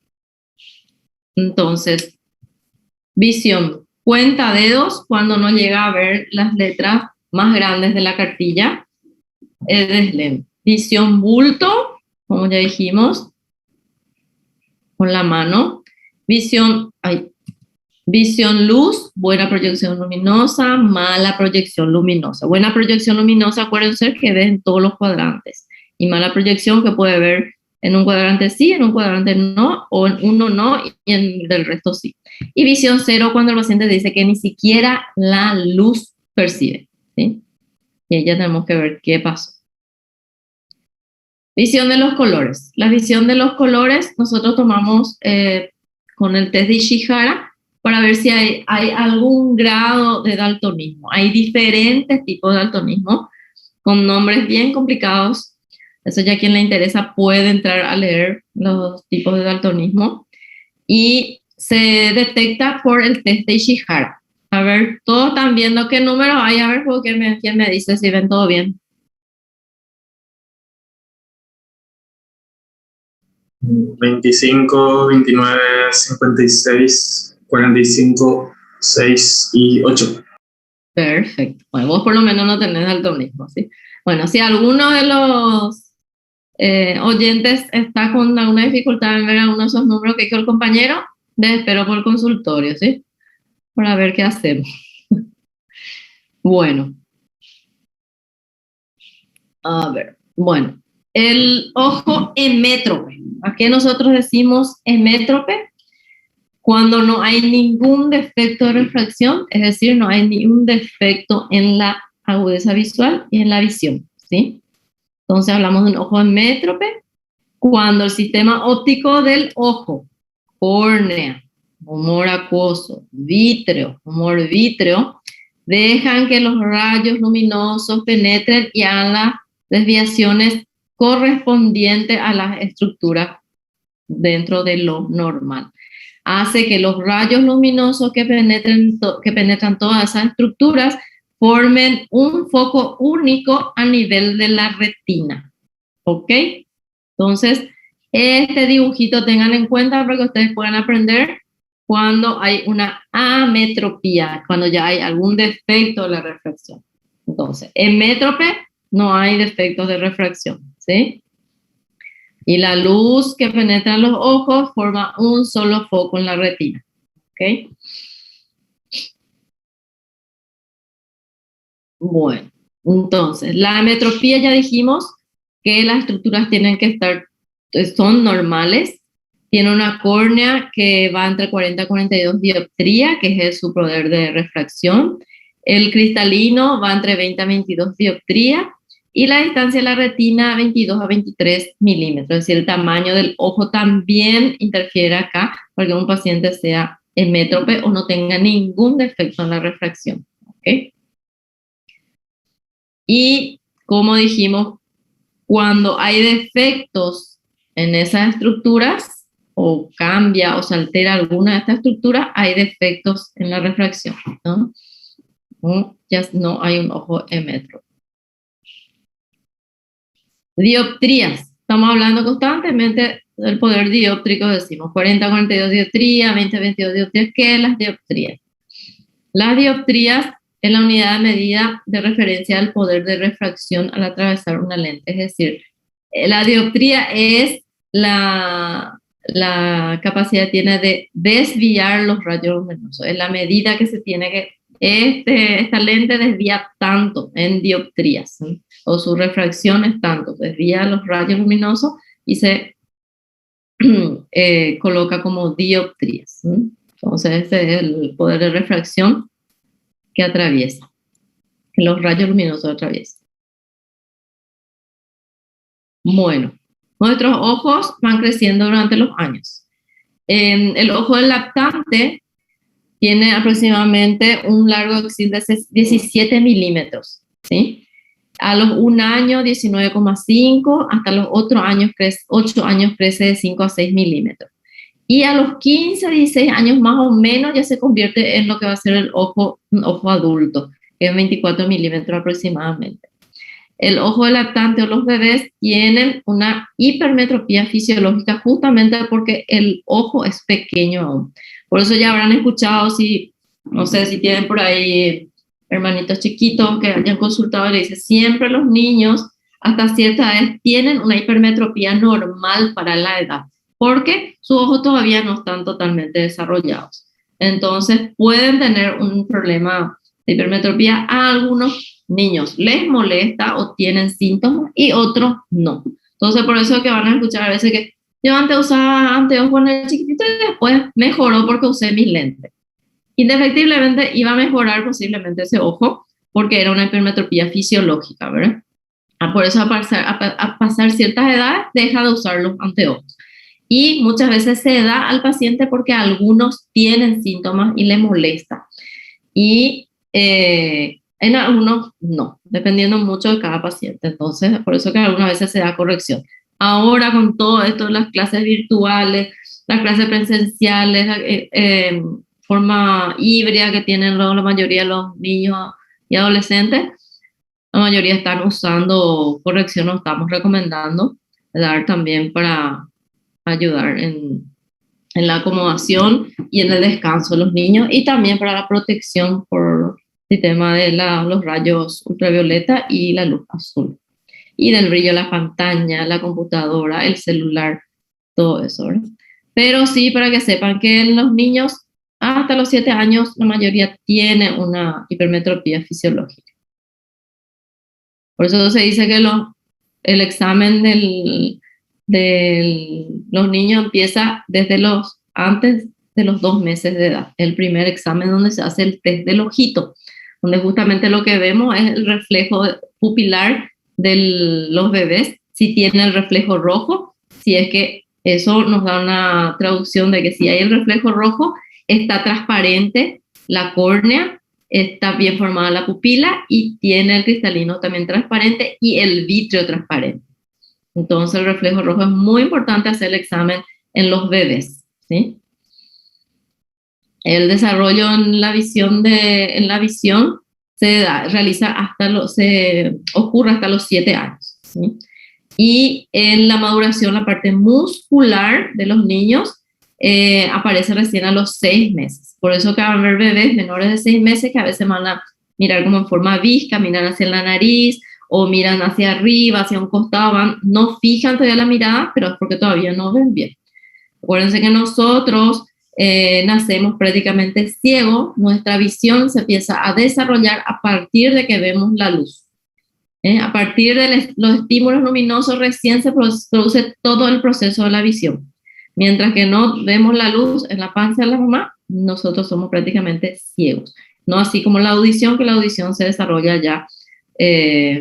Entonces, visión cuenta dedos cuando no llega a ver las letras más grandes de la cartilla, es de Schlemm. Visión bulto, como ya dijimos, con la mano. Visión luz, buena proyección luminosa, mala proyección luminosa. Buena proyección luminosa, acuérdense que ves en todos los cuadrantes. Y mala proyección que puede ver en un cuadrante sí, en un cuadrante no, o en uno no y en el resto sí. Y visión cero cuando el paciente dice que ni siquiera la luz percibe, ¿sí? Y ahí ya tenemos que ver qué pasó. Visión de los colores. La visión de los colores nosotros tomamos con el test de Ishihara para ver si hay algún grado de daltonismo. Hay diferentes tipos de daltonismo con nombres bien complicados. Eso ya a quien le interesa puede entrar a leer los tipos de daltonismo. Y se detecta por el test de Ishihara. A ver, todos están viendo qué números hay. A ver, ¿quién me dice si ven todo bien? 25, 29, 56, 45, 6 y 8. Perfecto. Bueno, vos por lo menos no tenés daltonismo, ¿sí? Bueno, si alguno de los oyentes está con alguna dificultad en ver alguno de esos números que dijo el compañero, les espero por el consultorio, ¿sí? Para ver qué hacemos. Bueno, a ver, bueno, el ojo hemétrope. ¿A qué nosotros decimos hemétrope? Cuando no hay ningún defecto de refracción, es decir, no hay ningún defecto en la agudeza visual y en la visión, ¿sí? Entonces hablamos de un ojo hemétrope cuando el sistema óptico del ojo, córnea, humor acuoso, humor vítreo, dejan que los rayos luminosos penetren y hagan las desviaciones correspondientes a las estructuras dentro de lo normal. Hace que los rayos luminosos que penetran todas esas estructuras formen un foco único a nivel de la retina. ¿Ok? Entonces, este dibujito tengan en cuenta para que ustedes puedan aprender cuando hay una ametropía, cuando ya hay algún defecto de la refracción. Entonces, en métrope no hay defectos de refracción, ¿sí? Y la luz que penetra en los ojos forma un solo foco en la retina, ¿ok? Bueno, entonces, la ametropía ya dijimos que las estructuras tienen que estar, son normales. Tiene una córnea que va entre 40 y 42 dioptría, que es su poder de refracción. El cristalino va entre 20 a 22 dioptría. Y la distancia de la retina, 22 a 23 milímetros. Es decir, el tamaño del ojo también interfiere acá para que un paciente sea hemétrope o no tenga ningún defecto en la refracción. ¿Okay? Y como dijimos, cuando hay defectos en esas estructuras, o cambia o se altera alguna de estas estructuras, hay defectos en la refracción, ¿no? Ya no hay un ojo hemétrope. Dioptrías. Estamos hablando constantemente del poder dióptrico, decimos 40-42 dioptrías, 20-22 dioptrías. ¿Qué es las dioptrías? Las dioptrías es la unidad de medida de referencia del poder de refracción al atravesar una lente. Es decir, la dioptría es la capacidad que tiene de desviar los rayos luminosos. Es la medida que se tiene que... esta lente desvía tanto en dioptrías, ¿sí? O su refracción es tanto, desvía los rayos luminosos y se coloca como dioptrías, ¿sí? Entonces este es el poder de refracción que atraviesa, que los rayos luminosos atraviesan. Bueno, nuestros ojos van creciendo durante los años. El ojo del lactante tiene aproximadamente un largo axil de 17 milímetros, ¿sí? A los 1 año, 19,5, hasta los 8 años crece de 5 a 6 milímetros. Y a los 15, 16 años más o menos ya se convierte en lo que va a ser un ojo adulto, que es 24 milímetros aproximadamente. El ojo del lactante o los bebés tienen una hipermetropía fisiológica justamente porque el ojo es pequeño aún. Por eso ya habrán escuchado, no sé si tienen por ahí hermanitos chiquitos que hayan consultado y le dicen, siempre los niños hasta cierta edad tienen una hipermetropía normal para la edad, porque sus ojos todavía no están totalmente desarrollados. Entonces pueden tener un problema de hipermetropía. A algunos niños les molesta o tienen síntomas y otros no. Entonces por eso es que van a escuchar a veces que yo antes usaba anteojos con el chiquitito y después mejoró porque usé mis lentes. Indefectiblemente iba a mejorar posiblemente ese ojo porque era una hipermetropía fisiológica, ¿verdad? Por eso a pasar ciertas edades deja de usar los anteojos. Y muchas veces se da al paciente porque algunos tienen síntomas y le molesta. Y en algunos no, dependiendo mucho de cada paciente. Entonces, por eso que algunas veces se da corrección. Ahora con todo esto de las clases virtuales, las clases presenciales, forma híbrida que tienen la mayoría de los niños y adolescentes, la mayoría están usando corrección, lo estamos recomendando dar también para ayudar en la acomodación y en el descanso de los niños y también para la protección por el tema de los rayos ultravioleta y la luz azul. y del brillo de la pantalla, la computadora, el celular, todo eso, ¿verdad? Pero sí, para que sepan que en los niños hasta los 7 años la mayoría tiene una hipermetropía fisiológica. Por eso se dice que el examen los niños empieza desde antes de los 2 meses de edad. El primer examen donde se hace el test del ojito, donde justamente lo que vemos es el reflejo pupilar de los bebés, si tiene el reflejo rojo, si es que eso nos da una traducción de que si hay el reflejo rojo, está transparente la córnea, está bien formada la pupila y tiene el cristalino también transparente y el vítreo transparente. Entonces el reflejo rojo es muy importante hacer el examen en los bebés, ¿sí? El desarrollo en la visión ocurre hasta los 7 años, ¿sí? Y en la maduración, la parte muscular de los niños aparece recién a los 6 meses. Por eso que van a ver bebés menores de 6 meses que a veces van a mirar como en forma visca, miran hacia la nariz o miran hacia arriba, hacia un costado, no fijan todavía la mirada, pero es porque todavía no ven bien. Acuérdense que nosotros nacemos prácticamente ciegos, nuestra visión se empieza a desarrollar a partir de que vemos la luz. A partir de los estímulos luminosos recién se produce todo el proceso de la visión. Mientras que no vemos la luz en la panza de la mamá, nosotros somos prácticamente ciegos. No así como la audición, que la audición se desarrolla ya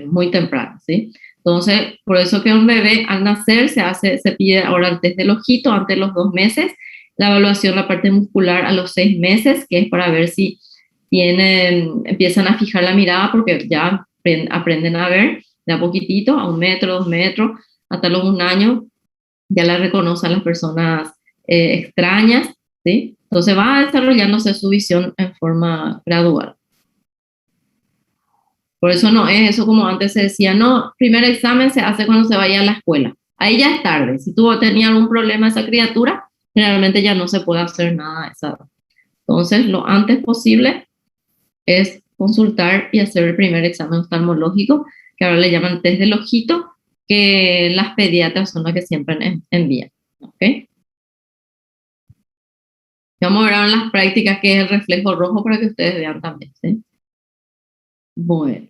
muy temprano, ¿sí? Entonces, por eso que un bebé al nacer se pide ahora el test del ojito antes de los 2 meses, la evaluación, la parte muscular a los 6 meses, que es para ver si empiezan a fijar la mirada, porque ya aprenden a ver de a poquitito, a 1 metro, 2 metros, hasta los 1 año, ya la reconocen las personas extrañas, ¿sí? Entonces va desarrollándose su visión en forma gradual. Por eso no es eso como antes se decía, no, primer examen se hace cuando se vaya a la escuela. Ahí ya es tarde. Si tenía algún problema esa criatura, generalmente ya no se puede hacer nada a esa edad. Entonces, lo antes posible es consultar y hacer el primer examen oftalmológico, que ahora le llaman test del ojito, que las pediatras son las que siempre envían. ¿Okay? Vamos a ver ahora en las prácticas qué es el reflejo rojo para que ustedes vean también, ¿sí? Bueno.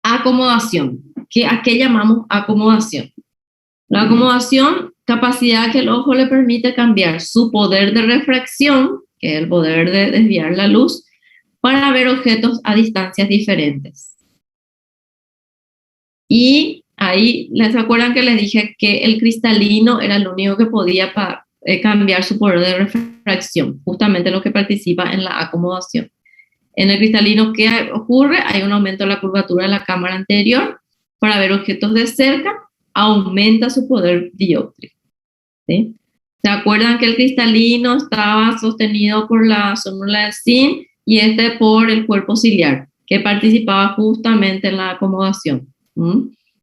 Acomodación. ¿A qué llamamos acomodación? La acomodación, capacidad que el ojo le permite cambiar su poder de refracción, que es el poder de desviar la luz, para ver objetos a distancias diferentes. Y ahí, ¿les acuerdan que les dije que el cristalino era el único que podía cambiar su poder de refracción? Justamente lo que participa en la acomodación. En el cristalino, ¿qué ocurre? Hay un aumento de la curvatura de la cámara anterior para ver objetos de cerca, aumenta su poder dióptrico, ¿sí? ¿Se acuerdan que el cristalino estaba sostenido por la célula de zinc y por el cuerpo ciliar, que participaba justamente en la acomodación?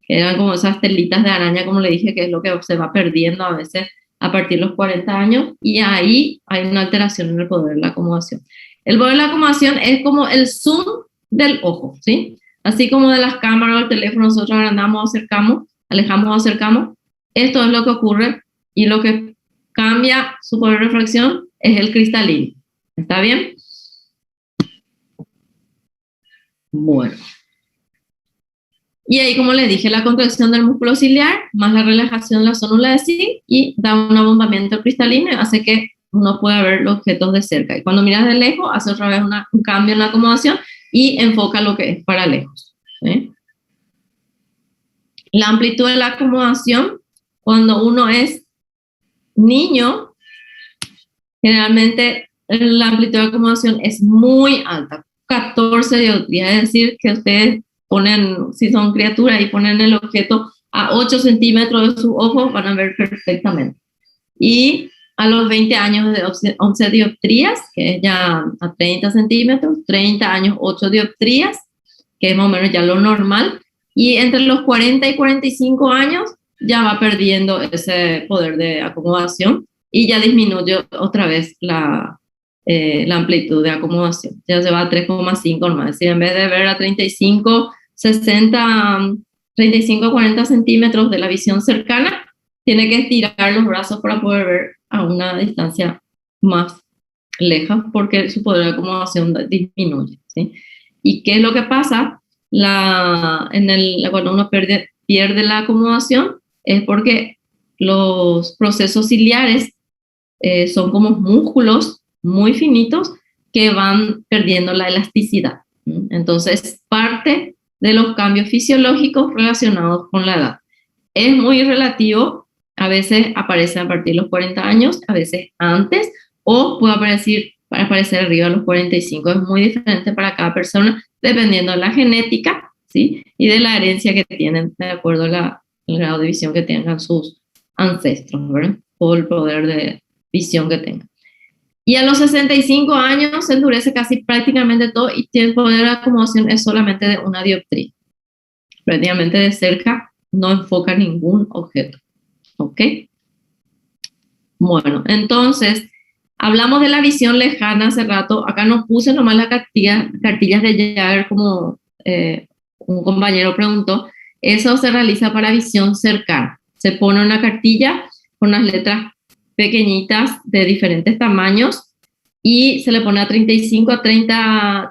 Eran como esas telitas de araña, como le dije, que es lo que se va perdiendo a veces a partir de los 40 años, y ahí hay una alteración en el poder de la acomodación. El poder de la acomodación es como el zoom del ojo, ¿sí? Así como de las cámaras o el teléfono, nosotros agrandamos, acercamos, alejamos, acercamos. Esto es lo que ocurre, y lo que cambia su poder de refracción es el cristalino. ¿Está bien? Bueno. Y ahí, como les dije, la contracción del músculo ciliar más la relajación de la célula de zinc y da un abombamiento cristalino y hace que uno pueda ver los objetos de cerca. Y cuando miras de lejos, hace otra vez un cambio en la acomodación y enfoca lo que es para lejos, ¿sí? La amplitud de la acomodación, cuando uno es niño, generalmente la amplitud de acomodación es muy alta, 14 dioptrías, es decir, que ustedes ponen, si son criaturas y ponen el objeto a 8 centímetros de sus ojos, van a ver perfectamente. Y a los 20 años de 11 dioptrías, que es ya a 30 centímetros, 30 años 8 dioptrías, que es más o menos ya lo normal, y entre los 40 y 45 años ya va perdiendo ese poder de acomodación y ya disminuye otra vez la la amplitud de acomodación. Ya se va a 3,5 nomás. Es decir, en vez de ver a 35, 60, 35, 40 centímetros de la visión cercana, tiene que estirar los brazos para poder ver a una distancia más lejos, porque su poder de acomodación disminuye, ¿sí? ¿Y qué es lo que pasa? Cuando uno pierde la acomodación, es porque los procesos ciliares son como músculos muy finitos que van perdiendo la elasticidad. Entonces, parte de los cambios fisiológicos relacionados con la edad. Es muy relativo, a veces aparece a partir de los 40 años, a veces antes, o puede aparecer arriba de los 45. Es muy diferente para cada persona, dependiendo de la genética, ¿sí? Y de la herencia que tienen, de acuerdo al grado de visión que tengan sus ancestros, ¿verdad? O el poder de visión que tengan. Y a los 65 años se endurece casi prácticamente todo y el poder de acomodación es solamente de una dioptría. Prácticamente de cerca no enfoca ningún objeto. ¿Ok? Bueno, entonces, hablamos de la visión lejana hace rato. Acá no puse nomás las cartillas de Jagger como un compañero preguntó. Eso se realiza para visión cercana. Se pone una cartilla con unas letras pequeñitas de diferentes tamaños y se le pone a 35 a 40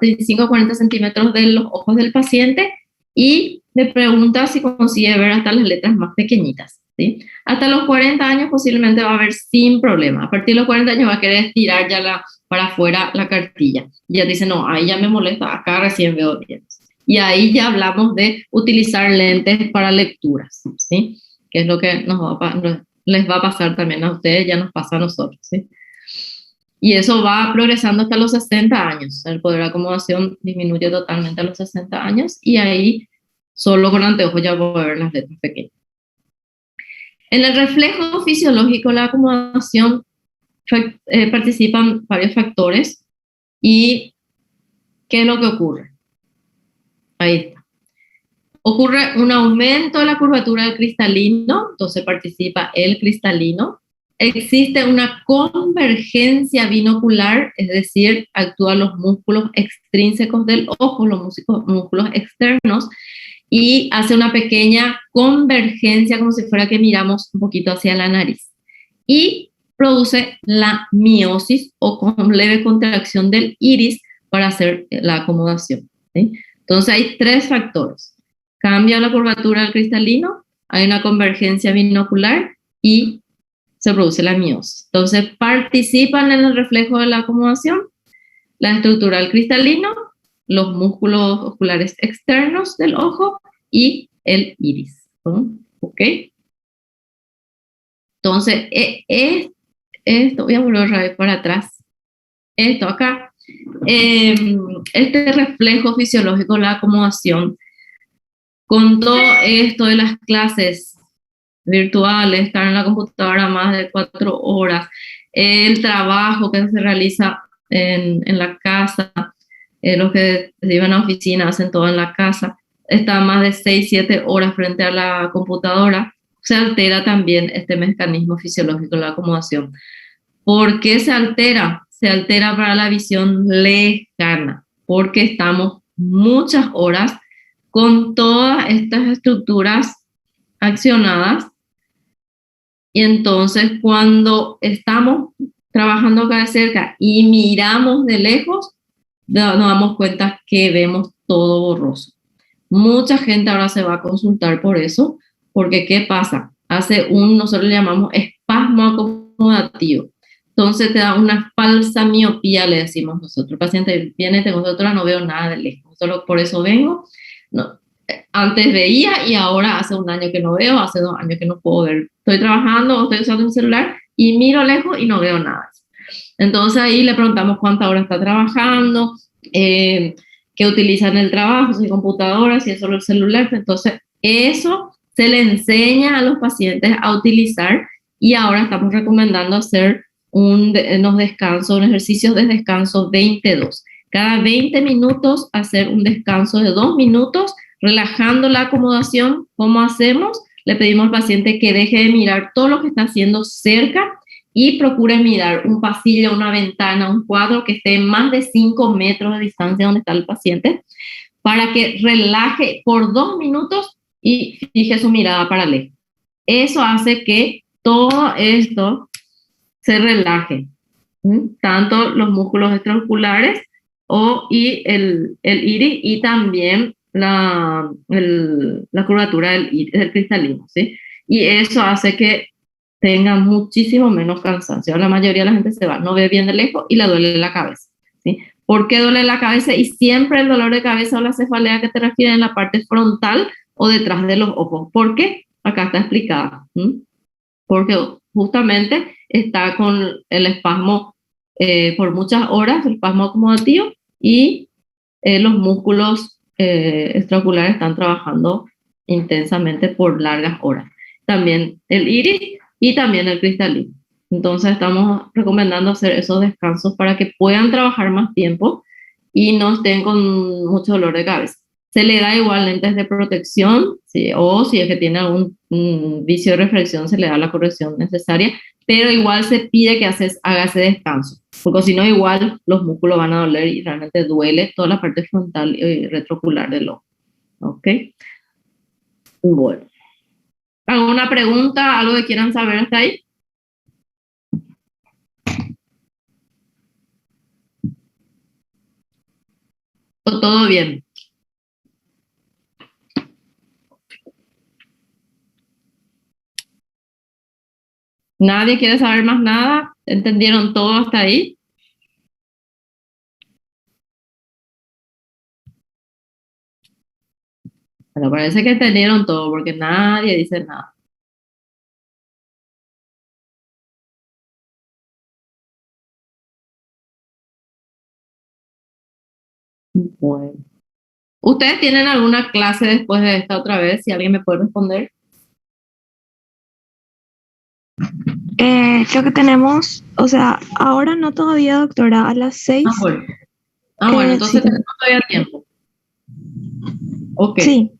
centímetros de los ojos del paciente y le pregunta si consigue ver hasta las letras más pequeñitas, ¿sí? Hasta los 40 años posiblemente va a ver sin problema. A partir de los 40 años va a querer estirar ya para afuera la cartilla. Y ya dice, no, ahí ya me molesta, acá recién veo bien. Y ahí ya hablamos de utilizar lentes para lecturas, ¿sí? Que es lo que les va a pasar también a ustedes, ya nos pasa a nosotros, ¿sí? Y eso va progresando hasta los 60 años. El poder de acomodación disminuye totalmente a los 60 años y ahí solo con anteojos ya voy a ver las letras pequeñas. En el reflejo fisiológico, la acomodación participan varios factores. ¿Y qué es lo que ocurre? Ahí está. Ocurre un aumento de la curvatura del cristalino, entonces participa el cristalino. Existe una convergencia binocular, es decir, actúan los músculos extrínsecos del ojo, los músculos externos, y hace una pequeña convergencia, como si fuera que miramos un poquito hacia la nariz. Y produce la miosis o con leve contracción del iris para hacer la acomodación, ¿sí? Entonces hay tres factores. Cambia la curvatura del cristalino, hay una convergencia binocular y se produce la miosis. Entonces participan en el reflejo de la acomodación la estructura del cristalino, los músculos oculares externos del ojo y el iris. ¿Ok? Entonces, esto, voy a volver a ver para atrás. Esto acá, este reflejo fisiológico, la acomodación, con todo esto de las clases virtuales, estar en la computadora más de 4 horas, el trabajo que se realiza en la casa, los que viven a oficina hacen todo en la casa, está más de 6, 7 horas frente a la computadora, se altera también este mecanismo fisiológico de la acomodación. ¿Por qué se altera? Se altera para la visión lejana, porque estamos muchas horas con todas estas estructuras accionadas y entonces cuando estamos trabajando acá de cerca y miramos de lejos, nos damos cuenta que vemos todo borroso. Mucha gente ahora se va a consultar por eso, porque ¿qué pasa? Nosotros le llamamos espasmo acomodativo. Entonces te da una falsa miopía, le decimos nosotros. El paciente viene, tengo doctora, no veo nada de lejos, solo por eso vengo. No, antes veía y ahora hace 1 año que no veo, hace 2 años que no puedo ver. Estoy trabajando o estoy usando un celular y miro lejos y no veo nada. Entonces ahí le preguntamos cuántas horas está trabajando, qué utiliza en el trabajo, si es computadora, si es solo el celular. Entonces eso se le enseña a los pacientes a utilizar y ahora estamos recomendando hacer unos ejercicios de descanso 22. Cada 20 minutos hacer un descanso de 2 minutos, relajando la acomodación. ¿Cómo hacemos? Le pedimos al paciente que deje de mirar todo lo que está haciendo cerca y procure mirar un pasillo, una ventana, un cuadro que esté más de 5 metros de distancia donde está el paciente, para que relaje por 2 minutos y fije su mirada para lejos. Eso hace que todo esto se relaje, tanto los músculos extraoculares y el iris y también la curvatura del cristalino, ¿sí? Y eso hace que tenga muchísimo menos cansancio. La mayoría de la gente se va, no ve bien de lejos y le duele la cabeza, ¿sí? ¿Por qué duele la cabeza? Y siempre el dolor de cabeza o la cefalea que te refiere en la parte frontal o detrás de los ojos. ¿Por qué? Acá está explicada. Porque justamente está con el espasmo por muchas horas, el espasmo acomodativo, y los músculos extraoculares están trabajando intensamente por largas horas. También el iris y también el cristalino. Entonces estamos recomendando hacer esos descansos para que puedan trabajar más tiempo y no estén con mucho dolor de cabeza. Se le da igual lentes de protección, ¿sí? O si es que tiene algún vicio de reflexión, se le da la corrección necesaria, pero igual se pide que haga ese descanso, porque si no igual los músculos van a doler y realmente duele toda la parte frontal y retroocular del ojo. ¿Ok? Bueno. ¿Alguna pregunta? ¿Algo que quieran saber hasta ahí? ¿O todo bien? ¿Nadie quiere saber más nada? ¿Entendieron todo hasta ahí? Pero parece que entendieron todo porque nadie dice nada. Bueno. ¿Ustedes tienen alguna clase después de esta otra vez? Si alguien me puede responder. Lo que tenemos, o sea, ahora no todavía, doctora, a las 6. Bueno. Bueno, entonces sí. tenemos todavía tiempo. Ok. Sí.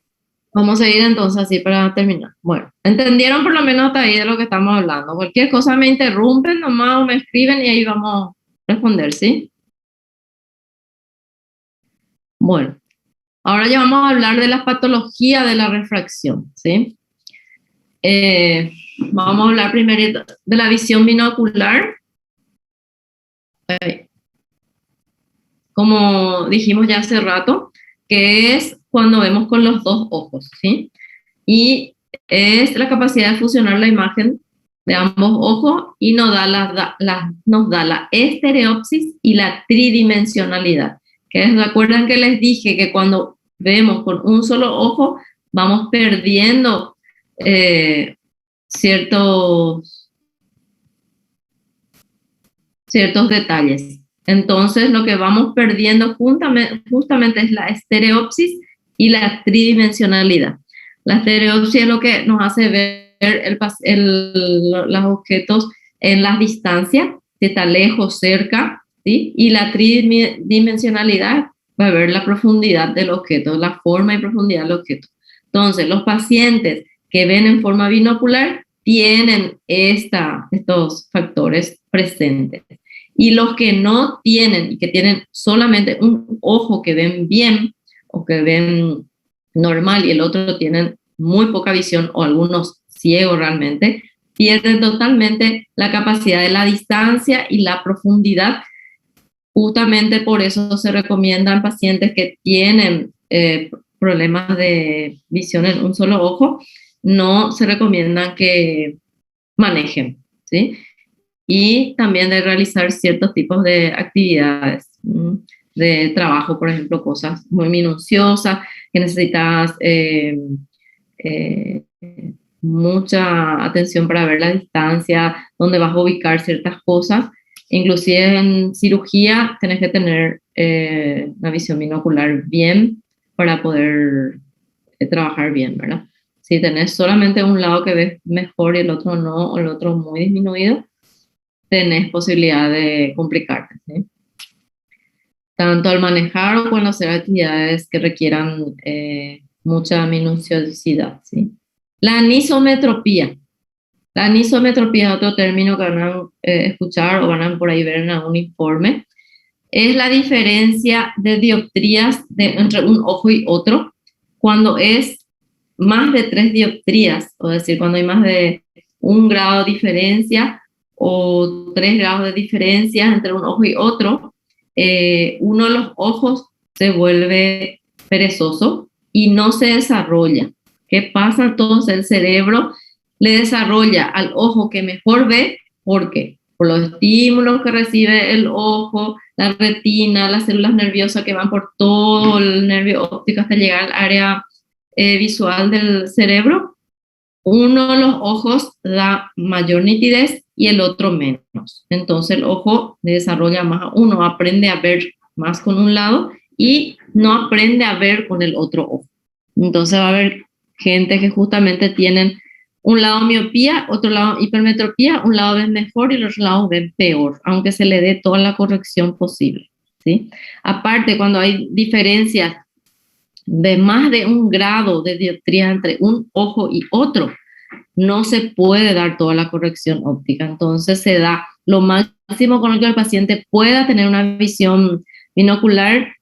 Vamos a ir entonces así para terminar. Bueno, ¿entendieron por lo menos hasta ahí de lo que estamos hablando? Cualquier cosa me interrumpen nomás o me escriben y ahí vamos a responder, ¿sí? Bueno, ahora ya vamos a hablar de la patología de la refracción, ¿sí? Vamos a hablar primero de la visión binocular. Como dijimos ya hace rato, que es cuando vemos con los dos ojos, ¿sí? Y es la capacidad de fusionar la imagen de ambos ojos y nos da la estereopsis y la tridimensionalidad. ¿Se acuerdan que les dije que cuando vemos con un solo ojo vamos perdiendo ciertos detalles? Entonces lo que vamos perdiendo justamente es la estereopsis y la tridimensionalidad. La estereopsis es lo que nos hace ver los objetos en las distancias, si está lejos, cerca, ¿sí? Y la tridimensionalidad va a ver la profundidad del objeto, la forma y profundidad del objeto. Entonces, los pacientes que ven en forma binocular tienen estos factores presentes. Y los que no tienen y que tienen solamente un ojo que ven bien o que ven normal y el otro tienen muy poca visión o algunos ciegos realmente, pierden totalmente la capacidad de la distancia y la profundidad. Justamente por eso se recomiendan pacientes que tienen problemas de visión en un solo ojo, no se recomiendan que manejen, ¿sí? Y también de realizar ciertos tipos de actividades de trabajo, por ejemplo, cosas muy minuciosas que necesitas mucha atención para ver la distancia, dónde vas a ubicar ciertas cosas. Inclusive en cirugía tenés que tener una visión binocular bien para poder trabajar bien, ¿verdad? Si tenés solamente un lado que ves mejor y el otro no, o el otro muy disminuido, tenés posibilidad de complicarte, ¿sí? Tanto al manejar o cuando hacer actividades que requieran mucha minuciosidad, ¿sí? La anisometropía. La anisometropía es otro término que van a escuchar o van a por ahí ver en algún informe. Es la diferencia de dioptrías entre un ojo y otro cuando es más de 3 dioptrías, es decir, cuando hay más de 1 grado de diferencia o 3 grados de diferencia entre un ojo y otro, uno de los ojos se vuelve perezoso y no se desarrolla. ¿Qué pasa? Entonces el cerebro le desarrolla al ojo que mejor ve. ¿Por qué? Por los estímulos que recibe el ojo, la retina, las células nerviosas que van por todo el nervio óptico hasta llegar al área visual del cerebro. Uno de los ojos da mayor nitidez y el otro menos. Entonces el ojo desarrolla más, uno aprende a ver más con un lado y no aprende a ver con el otro ojo. Entonces va a haber gente que justamente tienen un lado miopía, otro lado hipermetropía, un lado ven mejor y el otro lado ven peor, aunque se le dé toda la corrección posible, ¿sí? Aparte, cuando hay diferencias de más de 1 grado de dioptría entre un ojo y otro, no se puede dar toda la corrección óptica. Entonces se da lo máximo con lo que el paciente pueda tener una visión binocular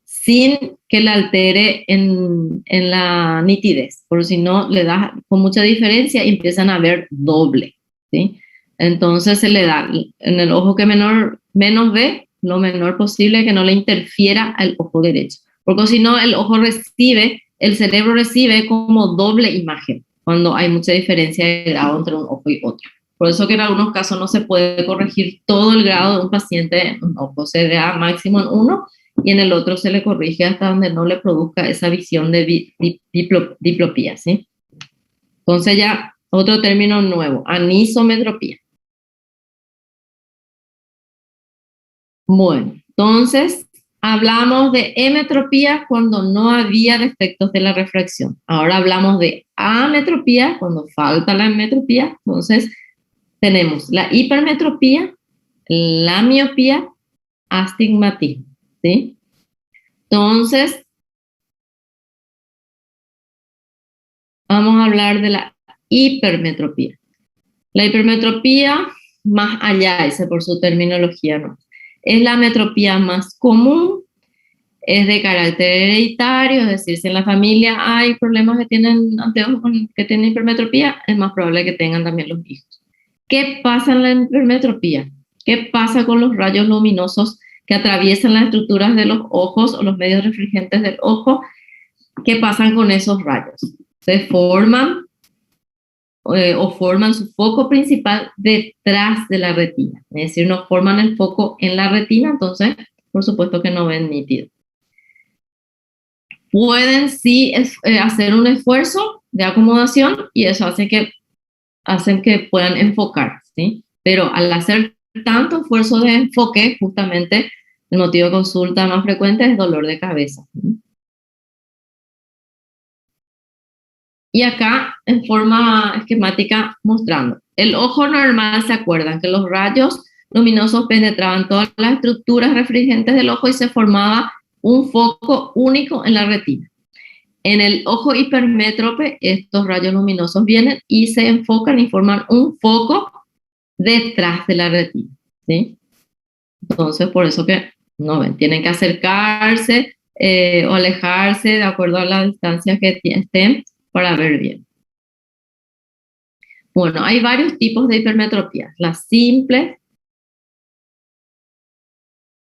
sin que le altere en la nitidez, porque si no le da con mucha diferencia y empiezan a ver doble, ¿sí? Entonces se le da en el ojo que menos ve, lo menor posible, que no le interfiera al ojo derecho, porque si no el cerebro recibe como doble imagen cuando hay mucha diferencia de grado entre un ojo y otro. Por eso que en algunos casos no se puede corregir todo el grado de un paciente en un ojo, se da máximo en uno y en el otro se le corrige hasta donde no le produzca esa visión de diplopía, ¿sí? Entonces ya otro término nuevo, anisometropía. Bueno, entonces hablamos de emetropía cuando no había defectos de la refracción. Ahora hablamos de ametropía cuando falta la emetropía. Entonces tenemos la hipermetropía, la miopía, astigmatismo, ¿sí? Entonces vamos a hablar de la hipermetropía. La hipermetropía, más allá, dice por su terminología, ¿no? Es la metropía más común, es de carácter hereditario, es decir, si en la familia hay problemas que tienen anteojos que tienen hipermetropía, es más probable que tengan también los hijos. ¿Qué pasa en la hipermetropía? ¿Qué pasa con los rayos luminosos que atraviesan las estructuras de los ojos o los medios refringentes del ojo? ¿Qué pasa con esos rayos? Se forman o forman su foco principal detrás de la retina. Es decir, no forman el foco en la retina, entonces, por supuesto que no ven nítido. Pueden sí hacer un esfuerzo de acomodación y eso hacen que puedan enfocar, ¿sí? Pero al hacer tanto esfuerzo de enfoque, justamente el motivo de consulta más frecuente es dolor de cabeza, ¿sí? Y acá, en forma esquemática, mostrando. El ojo normal, ¿se acuerdan? Que los rayos luminosos penetraban todas las estructuras refringentes del ojo y se formaba un foco único en la retina. En el ojo hipermétrope, estos rayos luminosos vienen y se enfocan y forman un foco detrás de la retina, ¿sí? Entonces, por eso que no ven, tienen que acercarse o alejarse de acuerdo a la distancia que estén para ver bien. Bueno, hay varios tipos de hipermetropía. Las simples,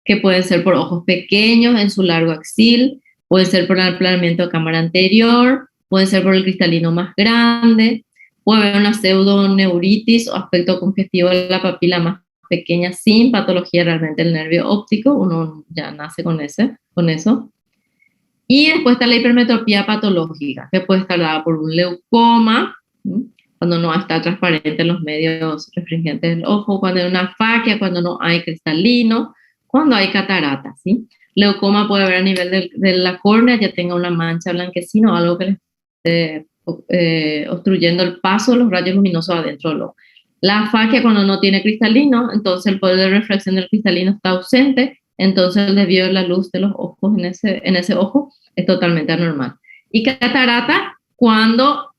que pueden ser por ojos pequeños en su largo axil, pueden ser por el aplanamiento de cámara anterior, pueden ser por el cristalino más grande, puede haber una pseudoneuritis o aspecto congestivo de la papila más pequeña sin patología realmente del nervio óptico, uno ya nace con eso. Y después está la hipermetropía patológica, que puede estar dada por un leucoma, ¿sí? Cuando no está transparente en los medios refringentes del ojo, cuando hay una afasia, cuando no hay cristalino, cuando hay catarata, ¿sí? Leucoma puede haber a nivel de la córnea, ya tenga una mancha blanquecina o algo que le esté obstruyendo el paso de los rayos luminosos adentro del ojo. La afasia, cuando no tiene cristalino, entonces el poder de refracción del cristalino está ausente, entonces el desvío de la luz de los ojos en ese ojo es totalmente anormal. Y catarata, cuando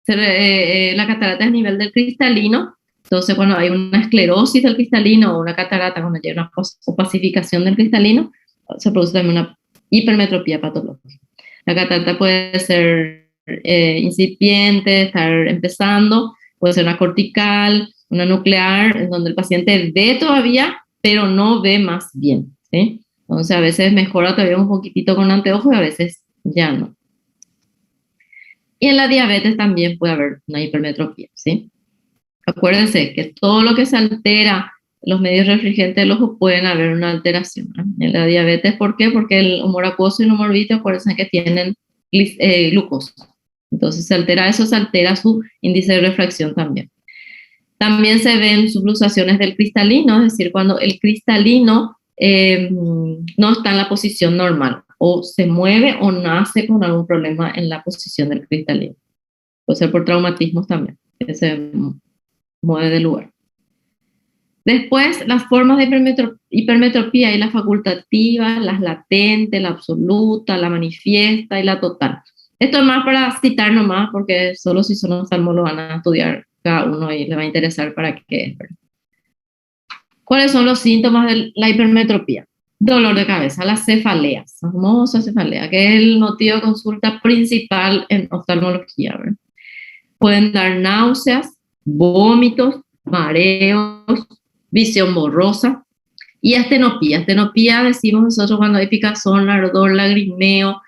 La catarata es a nivel del cristalino. Entonces, cuando hay una esclerosis del cristalino o una catarata, cuando hay una opacificación del cristalino, se produce también una hipermetropía patológica. La catarata puede ser incipiente, estar empezando, puede ser una cortical, una nuclear, en donde el paciente ve todavía, pero no ve más bien, ¿sí? Entonces, a veces mejora todavía un poquitito con anteojos y a veces ya no. Y en la diabetes también puede haber una hipermetropía, ¿sí? Acuérdense que todo lo que se altera, los medios refrigerantes del ojo, pueden haber una alteración, ¿no? En la diabetes, ¿por qué? Porque el humor acuoso y el humor vítreo, acuérdense que tienen glucosa. Entonces, se altera eso, se altera su índice de refracción también. También se ven subluxaciones del cristalino, es decir, cuando el cristalino no está en la posición normal, o se mueve o nace con algún problema en la posición del cristalino. Puede ser por traumatismos también, que se mueve de lugar. Después, las formas de hipermetropía y la facultativa, las latentes, la absoluta, la manifiesta y la total. Esto es más para citar nomás, porque solo si son oftalmólogos lo van a estudiar cada uno y le va a interesar para qué es, ¿verdad? ¿Cuáles son los síntomas de la hipermetropía? Dolor de cabeza, las cefaleas, la famosa cefalea, que es el motivo de consulta principal en oftalmología, ¿verdad? Pueden dar náuseas, vómitos, mareos, visión borrosa y astenopía. Astenopía decimos nosotros cuando hay picazón, ardor, lagrimeo,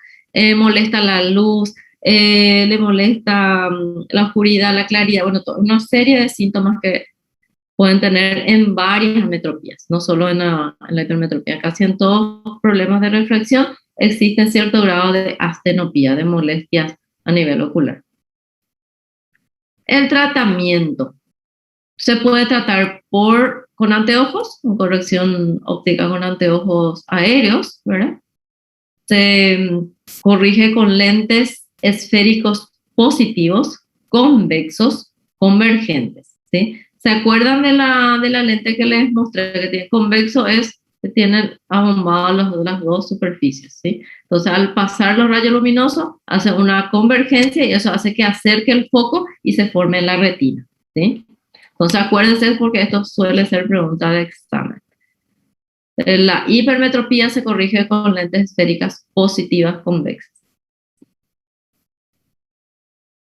molesta la luz, le molesta la oscuridad, la claridad, bueno, una serie de síntomas que pueden tener en varias metropías, no solo en la hipermetropía. Casi en todos los problemas de refracción existe cierto grado de astenopía, de molestias a nivel ocular. El tratamiento se puede tratar con anteojos, con corrección óptica con anteojos aéreos, ¿verdad? Se corrige con lentes esféricos positivos, convexos, convergentes, ¿sí? ¿Se acuerdan de la lente que les mostré? Que tiene convexo es que tienen abombadas las dos superficies, ¿sí? Entonces, al pasar los rayos luminosos, hace una convergencia y eso hace que acerque el foco y se forme en la retina, ¿sí? Entonces, acuérdense porque esto suele ser pregunta de examen. La hipermetropía se corrige con lentes esféricas positivas convexas.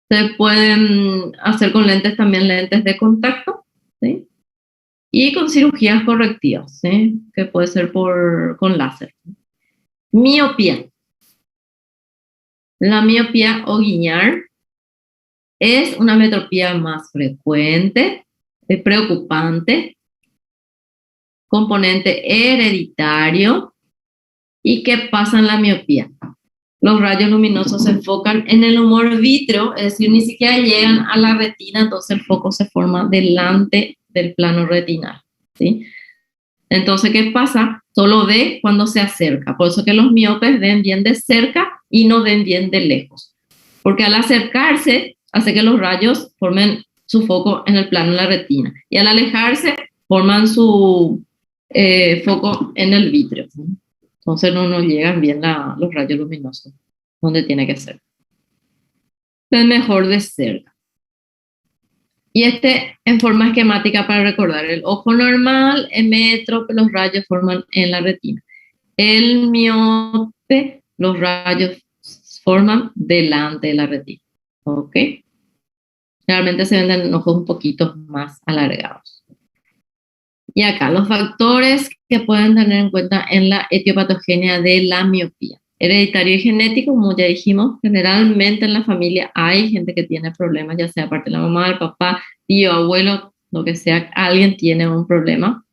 Se pueden hacer con lentes también lentes de contacto, ¿sí? Y con cirugías correctivas, ¿sí? Que puede ser con láser. Miopía. La miopía o guiñar es una metropía más frecuente, preocupante, componente hereditario. ¿Y qué pasa en la miopía? Los rayos luminosos se enfocan en el humor vítreo, es decir, ni siquiera llegan a la retina, entonces el foco se forma delante del plano retinal, ¿sí? Entonces, ¿qué pasa? Solo ve cuando se acerca, por eso que los miopes ven bien de cerca y no ven bien de lejos, porque al acercarse hace que los rayos formen su foco en el plano de la retina, y al alejarse forman su foco en el vítreo, ¿sí? Entonces no llegan bien los rayos luminosos donde tiene que ser. Es mejor de cerca. Y en forma esquemática para recordar. El ojo normal, el metrópe, los rayos forman en la retina. El miope, los rayos forman delante de la retina. ¿Ok? Realmente se ven en ojos un poquito más alargados. Y acá, los factores que pueden tener en cuenta en la etiopatogenia de la miopía. Hereditario y genético, como ya dijimos, generalmente en la familia hay gente que tiene problemas, ya sea parte de la mamá, el papá, tío, abuelo, lo que sea, alguien tiene un problema,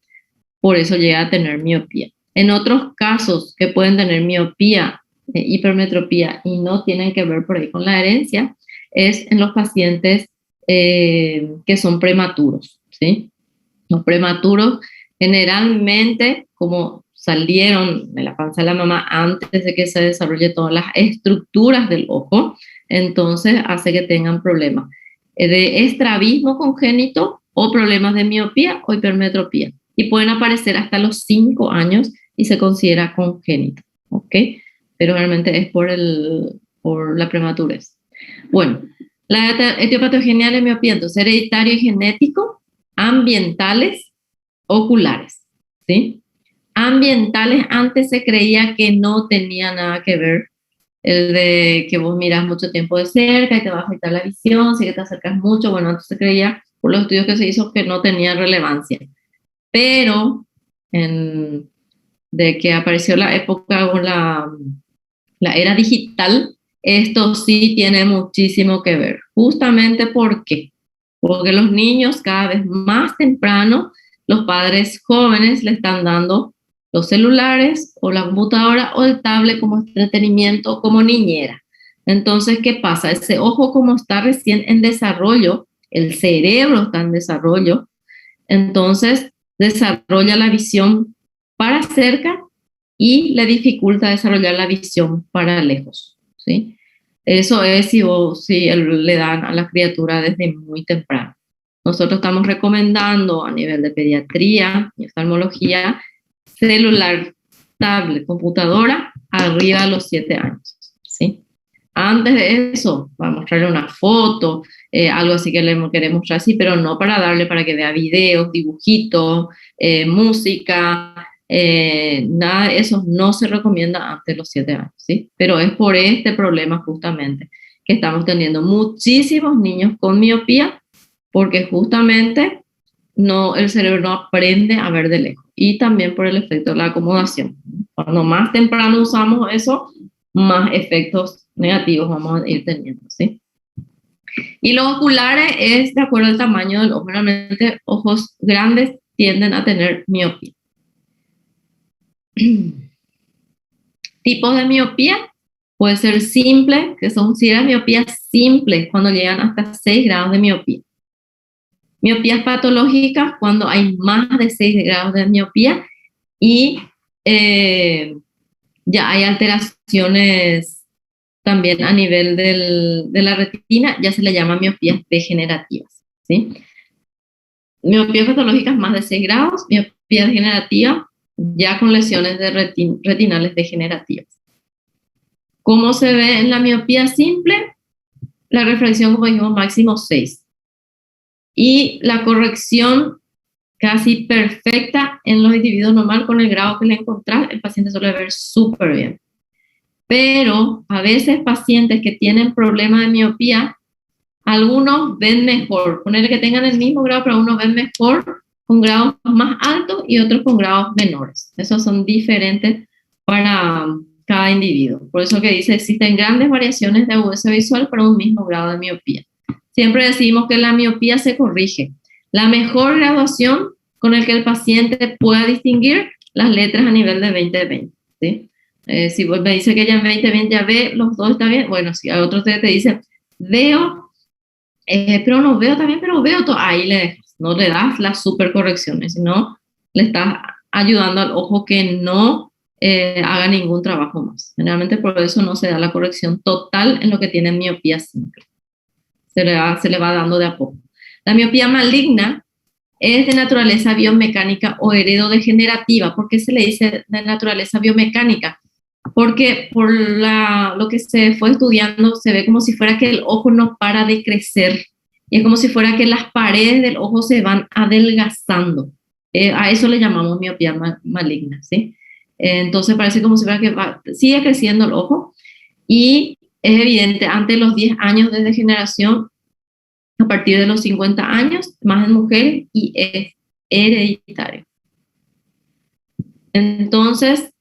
por eso llega a tener miopía. En otros casos que pueden tener miopía, hipermetropía y no tienen que ver por ahí con la herencia, es en los pacientes que son prematuros, ¿sí? Los prematuros generalmente, como salieron de la panza de la mamá antes de que se desarrolle todas las estructuras del ojo, entonces hace que tengan problemas de estrabismo congénito o problemas de miopía o hipermetropía. Y pueden aparecer hasta los 5 años y se considera congénito, ¿ok? Pero realmente es por la prematurez. Bueno, La etiopatogenia de la miopía, entonces, hereditario y genético, ambientales, oculares, ¿sí? Ambientales, antes se creía que no tenía nada que ver el de que vos miras mucho tiempo de cerca y te va a afectar la visión, si que te acercas mucho, bueno, antes se creía por los estudios que se hizo que no tenía relevancia. Pero de que apareció la época o la era digital, esto sí tiene muchísimo que ver. Justamente porque los niños cada vez más temprano, los padres jóvenes le están dando los celulares o la computadora o el tablet como entretenimiento, como niñera. Entonces, ¿qué pasa? Ese ojo como está recién en desarrollo, el cerebro está en desarrollo, entonces desarrolla la visión para cerca y le dificulta desarrollar la visión para lejos, ¿sí? Eso es si le dan a la criatura desde muy temprano. Nosotros estamos recomendando a nivel de pediatría y oftalmología celular, tablet, computadora arriba de los 7 años, ¿sí? Antes de eso, para mostrarle una foto, algo así que le queremos mostrar así, pero no para darle para que vea videos, dibujitos, música, nada de eso no se recomienda antes de los 7 años, ¿sí? Pero es por este problema justamente que estamos teniendo muchísimos niños con miopía, porque justamente el cerebro no aprende a ver de lejos. Y también por el efecto de la acomodación. Cuando más temprano usamos eso, más efectos negativos vamos a ir teniendo, ¿sí? Y los oculares es de acuerdo al tamaño del ojo. Generalmente ojos grandes tienden a tener miopía. Tipos de miopía puede ser simple, que son las miopías simples cuando llegan hasta 6 grados de miopía. Miopías patológicas cuando hay más de 6 grados de miopía y ya hay alteraciones también a nivel de la retina, ya se le llama miopías degenerativas, ¿sí? Miopías patológicas más de 6 grados, miopía degenerativa ya con lesiones retinales degenerativas. ¿Cómo se ve en la miopía simple? La refracción, como dijimos, máximo 6. Y la corrección casi perfecta en los individuos normal con el grado que le encontrás, el paciente suele ver súper bien. Pero a veces pacientes que tienen problemas de miopía, algunos ven mejor, poner que tengan el mismo grado, pero unos ven mejor con grados más altos y otros con grados menores. Esos son diferentes para cada individuo. Por eso que dice, existen grandes variaciones de agudeza visual para un mismo grado de miopía. Siempre decimos que la miopía se corrige. La mejor graduación con el que el paciente pueda distinguir las letras a nivel de 20/20, ¿sí? Si vos me dice que ya en 20/20 ya ve, los dos está bien, bueno, si hay otros te dicen, veo, pero no veo también, pero veo todo, ahí le dejas, no le das las super correcciones, sino le estás ayudando al ojo que no haga ningún trabajo más. Generalmente por eso no se da la corrección total en lo que tiene miopía simple. Se le va dando de a poco. La miopía maligna es de naturaleza biomecánica o heredodegenerativa. ¿Por qué se le dice de naturaleza biomecánica? Porque por lo que se fue estudiando se ve como si fuera que el ojo no para de crecer. Y es como si fuera que las paredes del ojo se van adelgazando. A eso le llamamos miopía maligna, ¿sí? Entonces parece como si fuera que sigue creciendo el ojo y es evidente antes de los 10 años de degeneración, a partir de los 50 años, más en mujeres y es hereditario. Entonces,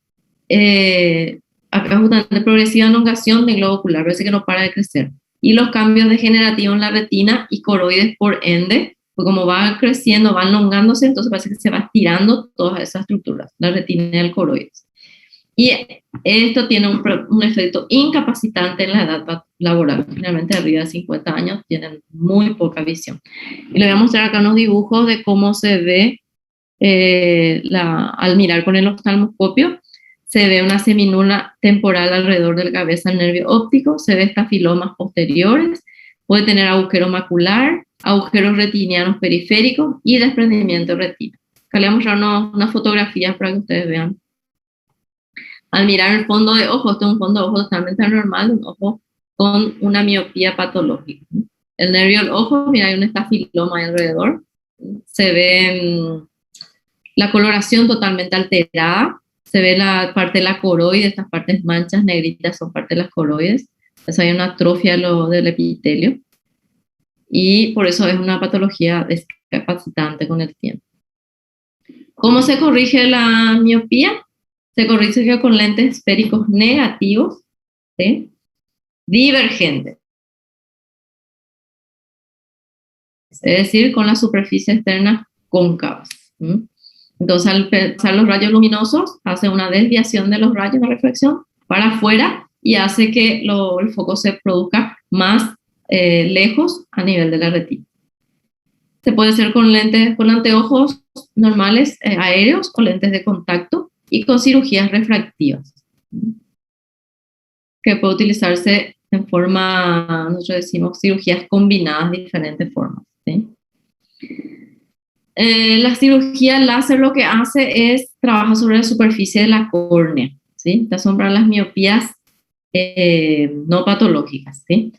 acá justamente progresiva elongación del globo ocular, parece que no para de crecer. Y los cambios degenerativos en la retina y coroides por ende, pues como va creciendo, va elongándose, entonces parece que se va estirando todas esas estructuras, la retina y el coroides. Y esto tiene un efecto incapacitante en la edad laboral. Generalmente arriba de 50 años tienen muy poca visión. Y le voy a mostrar acá unos dibujos de cómo se ve al mirar con el oftalmoscopio. Se ve una seminula temporal alrededor de la cabeza del nervio óptico, se ve estafilomas posteriores, puede tener agujero macular, agujeros retinianos periféricos y desprendimiento de retina. Acá le voy a mostrar unas fotografías para que ustedes vean. Al mirar el fondo de ojo, este es un fondo de ojo totalmente normal, un ojo con una miopía patológica. el nervio del ojo, mira, hay un estafiloma ahí alrededor. Se ve la coloración totalmente alterada. Se ve la parte de la coroide, estas partes manchas negritas son parte de las coroides. Entonces hay una atrofia del epitelio. Y por eso es una patología discapacitante con el tiempo. ¿Cómo se corrige la miopía? Se corrige con lentes esféricos negativos, ¿sí? Divergentes. Es decir, con la superficie externa cóncavas. Entonces, al pasar los rayos luminosos, hace una desviación de los rayos de reflexión para afuera y hace que el foco se produzca más lejos a nivel de la retina. Se puede hacer con lentes, con anteojos normales aéreos o lentes de contacto y con cirugías refractivas, que puede utilizarse en forma, nosotros decimos cirugías combinadas de diferentes formas, ¿sí? La cirugía láser lo que hace es trabajar sobre la superficie de la córnea, ¿sí? Estas son para las miopías no patológicas, ¿sí?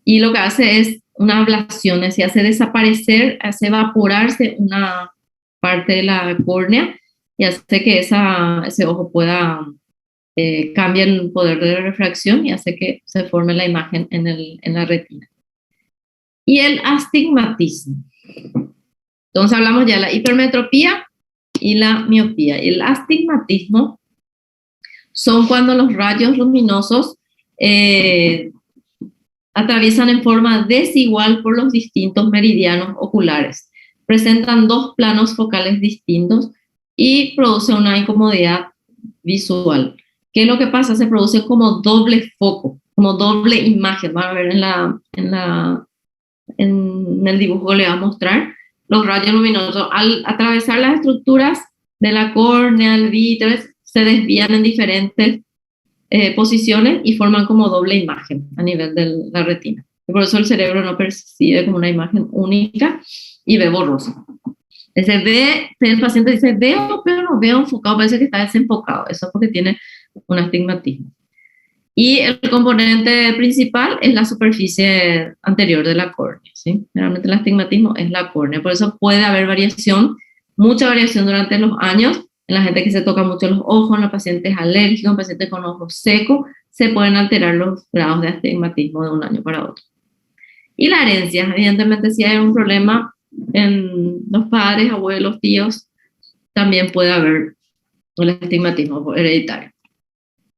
Y lo que hace es una ablación, es decir, hace desaparecer, hace evaporarse una parte de la córnea y hace que ese ojo pueda cambiar el poder de refracción y hace que se forme la imagen en la retina. Y el astigmatismo. Entonces hablamos ya de la hipermetropía y la miopía. El astigmatismo son cuando los rayos luminosos atraviesan en forma desigual por los distintos meridianos oculares. Presentan dos planos focales distintos y produce una incomodidad visual. ¿Qué es lo que pasa? Se produce como doble foco, como doble imagen. Van a ver en el dibujo que le va a mostrar. Los rayos luminosos, al atravesar las estructuras de la córnea, el vítreo, se desvían en diferentes posiciones y forman como doble imagen a nivel de la retina. Y por eso el cerebro no percibe como una imagen única y ve borroso. El paciente dice, veo, pero no veo enfocado, parece que está desenfocado. Eso es porque tiene un astigmatismo. Y el componente principal es la superficie anterior de la córnea, ¿sí? Realmente el astigmatismo es la córnea. Por eso puede haber variación, mucha variación durante los años. En la gente que se toca mucho los ojos, en los pacientes alérgicos, en pacientes con ojos secos, se pueden alterar los grados de astigmatismo de un año para otro. Y la herencia, evidentemente si hay un problema en los padres, abuelos, tíos, también puede haber el astigmatismo hereditario.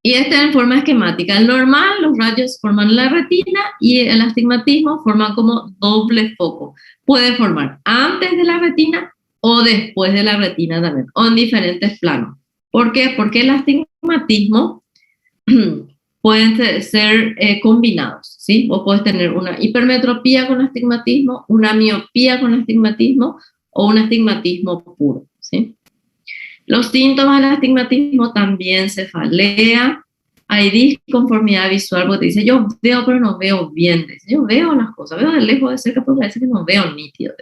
Y este en forma esquemática. El normal, los rayos forman la retina y el astigmatismo forman como doble foco. Puede formar antes de la retina o después de la retina también, o en diferentes planos. ¿Por qué? Porque el astigmatismo pueden ser combinados, ¿sí? Vos podés tener una hipermetropía con astigmatismo, una miopía con astigmatismo o un astigmatismo puro, ¿sí? Los síntomas del astigmatismo también cefalea, hay disconformidad visual, porque te dice, yo veo pero no veo bien, dice, yo veo las cosas, veo de lejos, de cerca, pero parece que no veo nítido.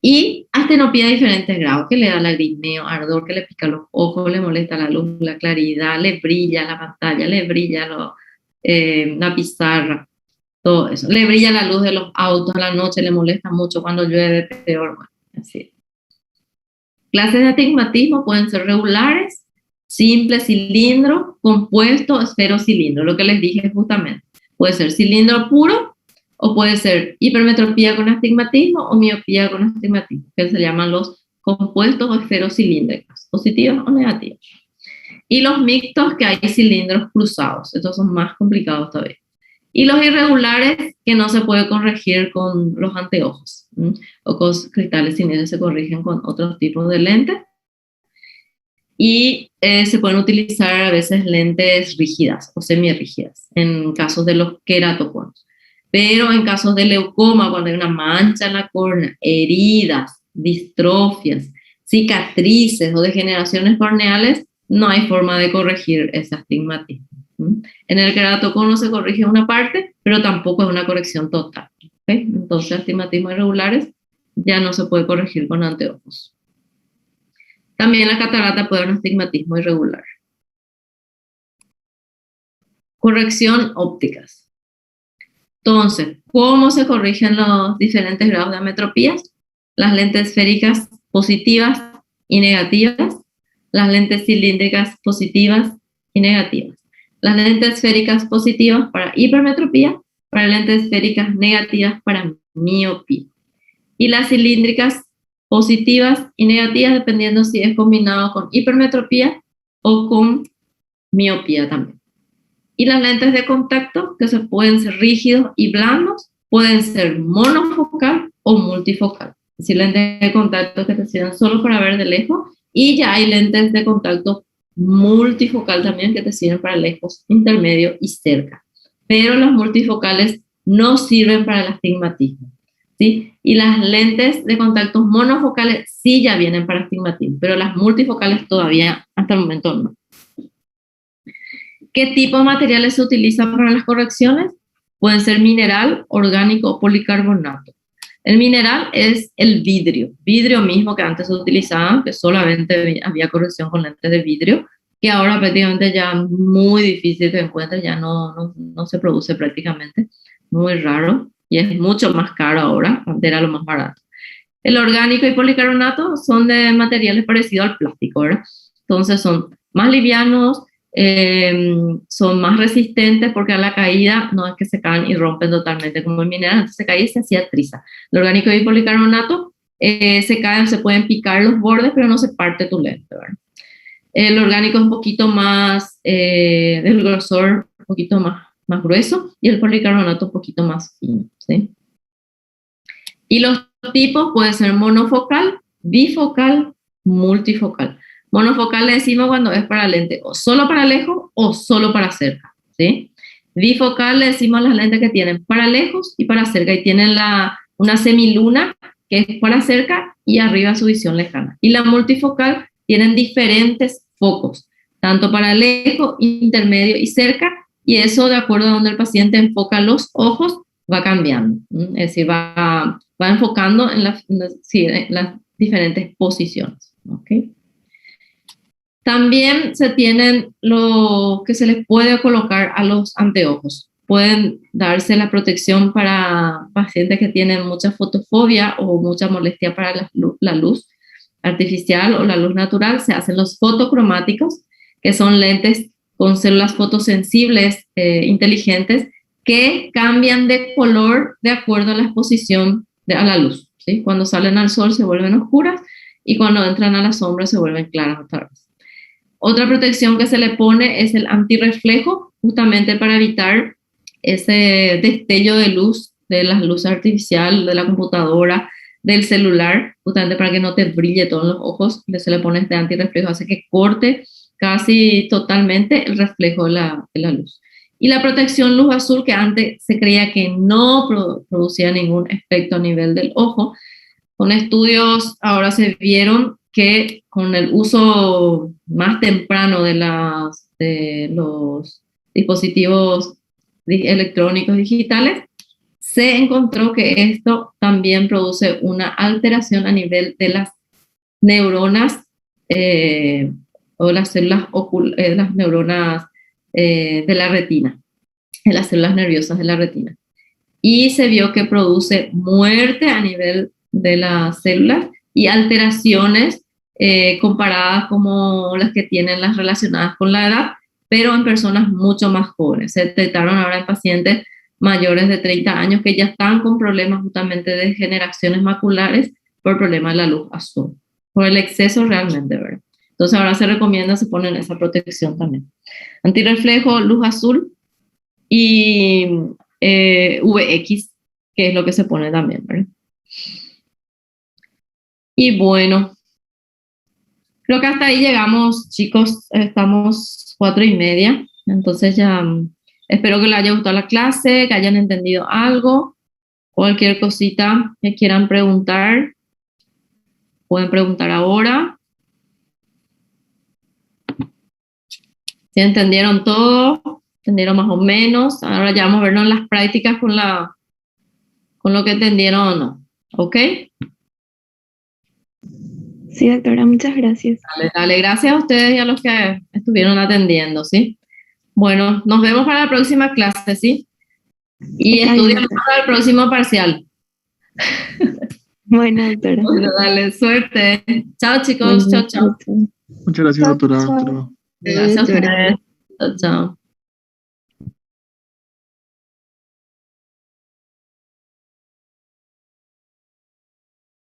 Y astenopía de diferentes grados, que le da lagrimeo, ardor, que le pica los ojos, le molesta la luz, la claridad, le brilla la pantalla, le brilla la pizarra, todo eso. Le brilla la luz de los autos a la noche, le molesta mucho cuando llueve, peor, bueno, así. Clases de astigmatismo pueden ser regulares, simple cilindro, compuesto, esferocilindro, lo que les dije justamente. Puede ser cilindro puro o puede ser hipermetropía con astigmatismo o miopía con astigmatismo, que se llaman los compuestos o esferocilíndricos, positivos o negativos. Y los mixtos, que hay cilindros cruzados, estos son más complicados todavía. Y los irregulares, que no se puede corregir con los anteojos, o con cristales cinéticos, se corrigen con otros tipos de lentes. Y se pueden utilizar a veces lentes rígidas o semirrígidas en casos de los queratoconos. Pero en casos de leucoma, cuando hay una mancha en la córnea, heridas, distrofias, cicatrices o degeneraciones corneales, no hay forma de corregir ese astigmatismo. En el queratocono se corrige una parte, pero tampoco es una corrección total. ¿Okay? Entonces, astigmatismos irregulares ya no se puede corregir con anteojos. También la catarata puede haber un astigmatismo irregular. Corrección ópticas. Entonces, ¿cómo se corrigen los diferentes grados de ametropías? Las lentes esféricas positivas y negativas, las lentes cilíndricas positivas y negativas. Las lentes esféricas positivas para hipermetropía, para lentes esféricas negativas para miopía. Y las cilíndricas positivas y negativas dependiendo si es combinado con hipermetropía o con miopía también. Y las lentes de contacto, que se pueden ser rígidos y blandos, pueden ser monofocal o multifocal. Es decir, lentes de contacto que te sirven solo para ver de lejos, y ya hay lentes de contacto multifocal también que te sirven para lejos, intermedio y cerca. Pero las multifocales no sirven para el astigmatismo, ¿sí? Y las lentes de contacto monofocales sí ya vienen para astigmatismo, pero las multifocales todavía hasta el momento no. ¿Qué tipo de materiales se utilizan para las correcciones? Pueden ser mineral, orgánico o policarbonato. El mineral es el vidrio mismo que antes se utilizaba, que solamente había corrección con lentes de vidrio, que ahora prácticamente ya muy difícil que encuentres, ya no se produce prácticamente, muy raro, y es mucho más caro ahora, antes era lo más barato. El orgánico y policarbonato son de materiales parecidos al plástico, ¿verdad? Entonces son más livianos, son más resistentes porque a la caída no es que se caen y rompen totalmente como el mineral, antes se caía y se hacía triza. El orgánico y policarbonato se caen, se pueden picar los bordes, pero no se parte tu lente, ¿verdad? El orgánico es un poquito más, del grosor un poquito más grueso, y el policarbonato un poquito más fino, ¿sí? Y los tipos pueden ser monofocal, bifocal, multifocal. Monofocal le decimos cuando es para lente o solo para lejos o solo para cerca, ¿sí? Bifocal le decimos las lentes que tienen para lejos y para cerca, y tienen una semiluna que es para cerca y arriba su visión lejana. Y la multifocal tienen diferentes focos, tanto para lejos, intermedio y cerca, y eso de acuerdo a donde el paciente enfoca los ojos va cambiando, es decir, va enfocando en las diferentes posiciones, ¿ok? También se tienen lo que se les puede colocar a los anteojos. Pueden darse la protección para pacientes que tienen mucha fotofobia o mucha molestia para la luz artificial o la luz natural. Se hacen los fotocromáticos, que son lentes con células fotosensibles inteligentes que cambian de color de acuerdo a la exposición a la luz, ¿sí? Cuando salen al sol se vuelven oscuras y cuando entran a la sombra se vuelven claras otra vez. Otra protección que se le pone es el antirreflejo, justamente para evitar ese destello de luz, de la luz artificial, de la computadora, del celular, justamente para que no te brille todos los ojos. Se le pone este antirreflejo, hace que corte casi totalmente el reflejo de la luz. Y la protección luz azul, que antes se creía que no producía ningún efecto a nivel del ojo, con estudios ahora se vieron que con el uso más temprano de los dispositivos electrónicos digitales, se encontró que esto también produce una alteración a nivel de las neuronas o las células las neuronas de la retina, de las células nerviosas de la retina. Y se vio que produce muerte a nivel de las células y alteraciones comparadas como las que tienen las relacionadas con la edad, pero en personas mucho más jóvenes. Se detectaron ahora en pacientes mayores de 30 años que ya están con problemas justamente de degeneraciones maculares por problema de la luz azul, por el exceso realmente, ¿verdad? Entonces ahora se recomienda, se ponen esa protección también. Antirreflejo, luz azul y VX, que es lo que se pone también, ¿verdad? Y bueno, creo que hasta ahí llegamos, chicos. Estamos 4:30, entonces ya espero que les haya gustado la clase, que hayan entendido algo. Cualquier cosita que quieran preguntar, pueden preguntar ahora. Si entendieron todo, entendieron más o menos. Ahora ya vamos a vernos en las prácticas con lo que entendieron o no. ¿Ok? Sí, doctora, muchas gracias. Dale, gracias a ustedes y a los que estuvieron atendiendo, ¿sí? Bueno, nos vemos para la próxima clase, ¿sí? Y Está estudia bien. para el próximo parcial. Bueno, doctora. Bueno, dale, suerte. Chao, chicos. Chao, chao. Muchas gracias, Chao, doctora. chao. Hasta luego. Gracias a Doctora. ustedes. Chao, chao.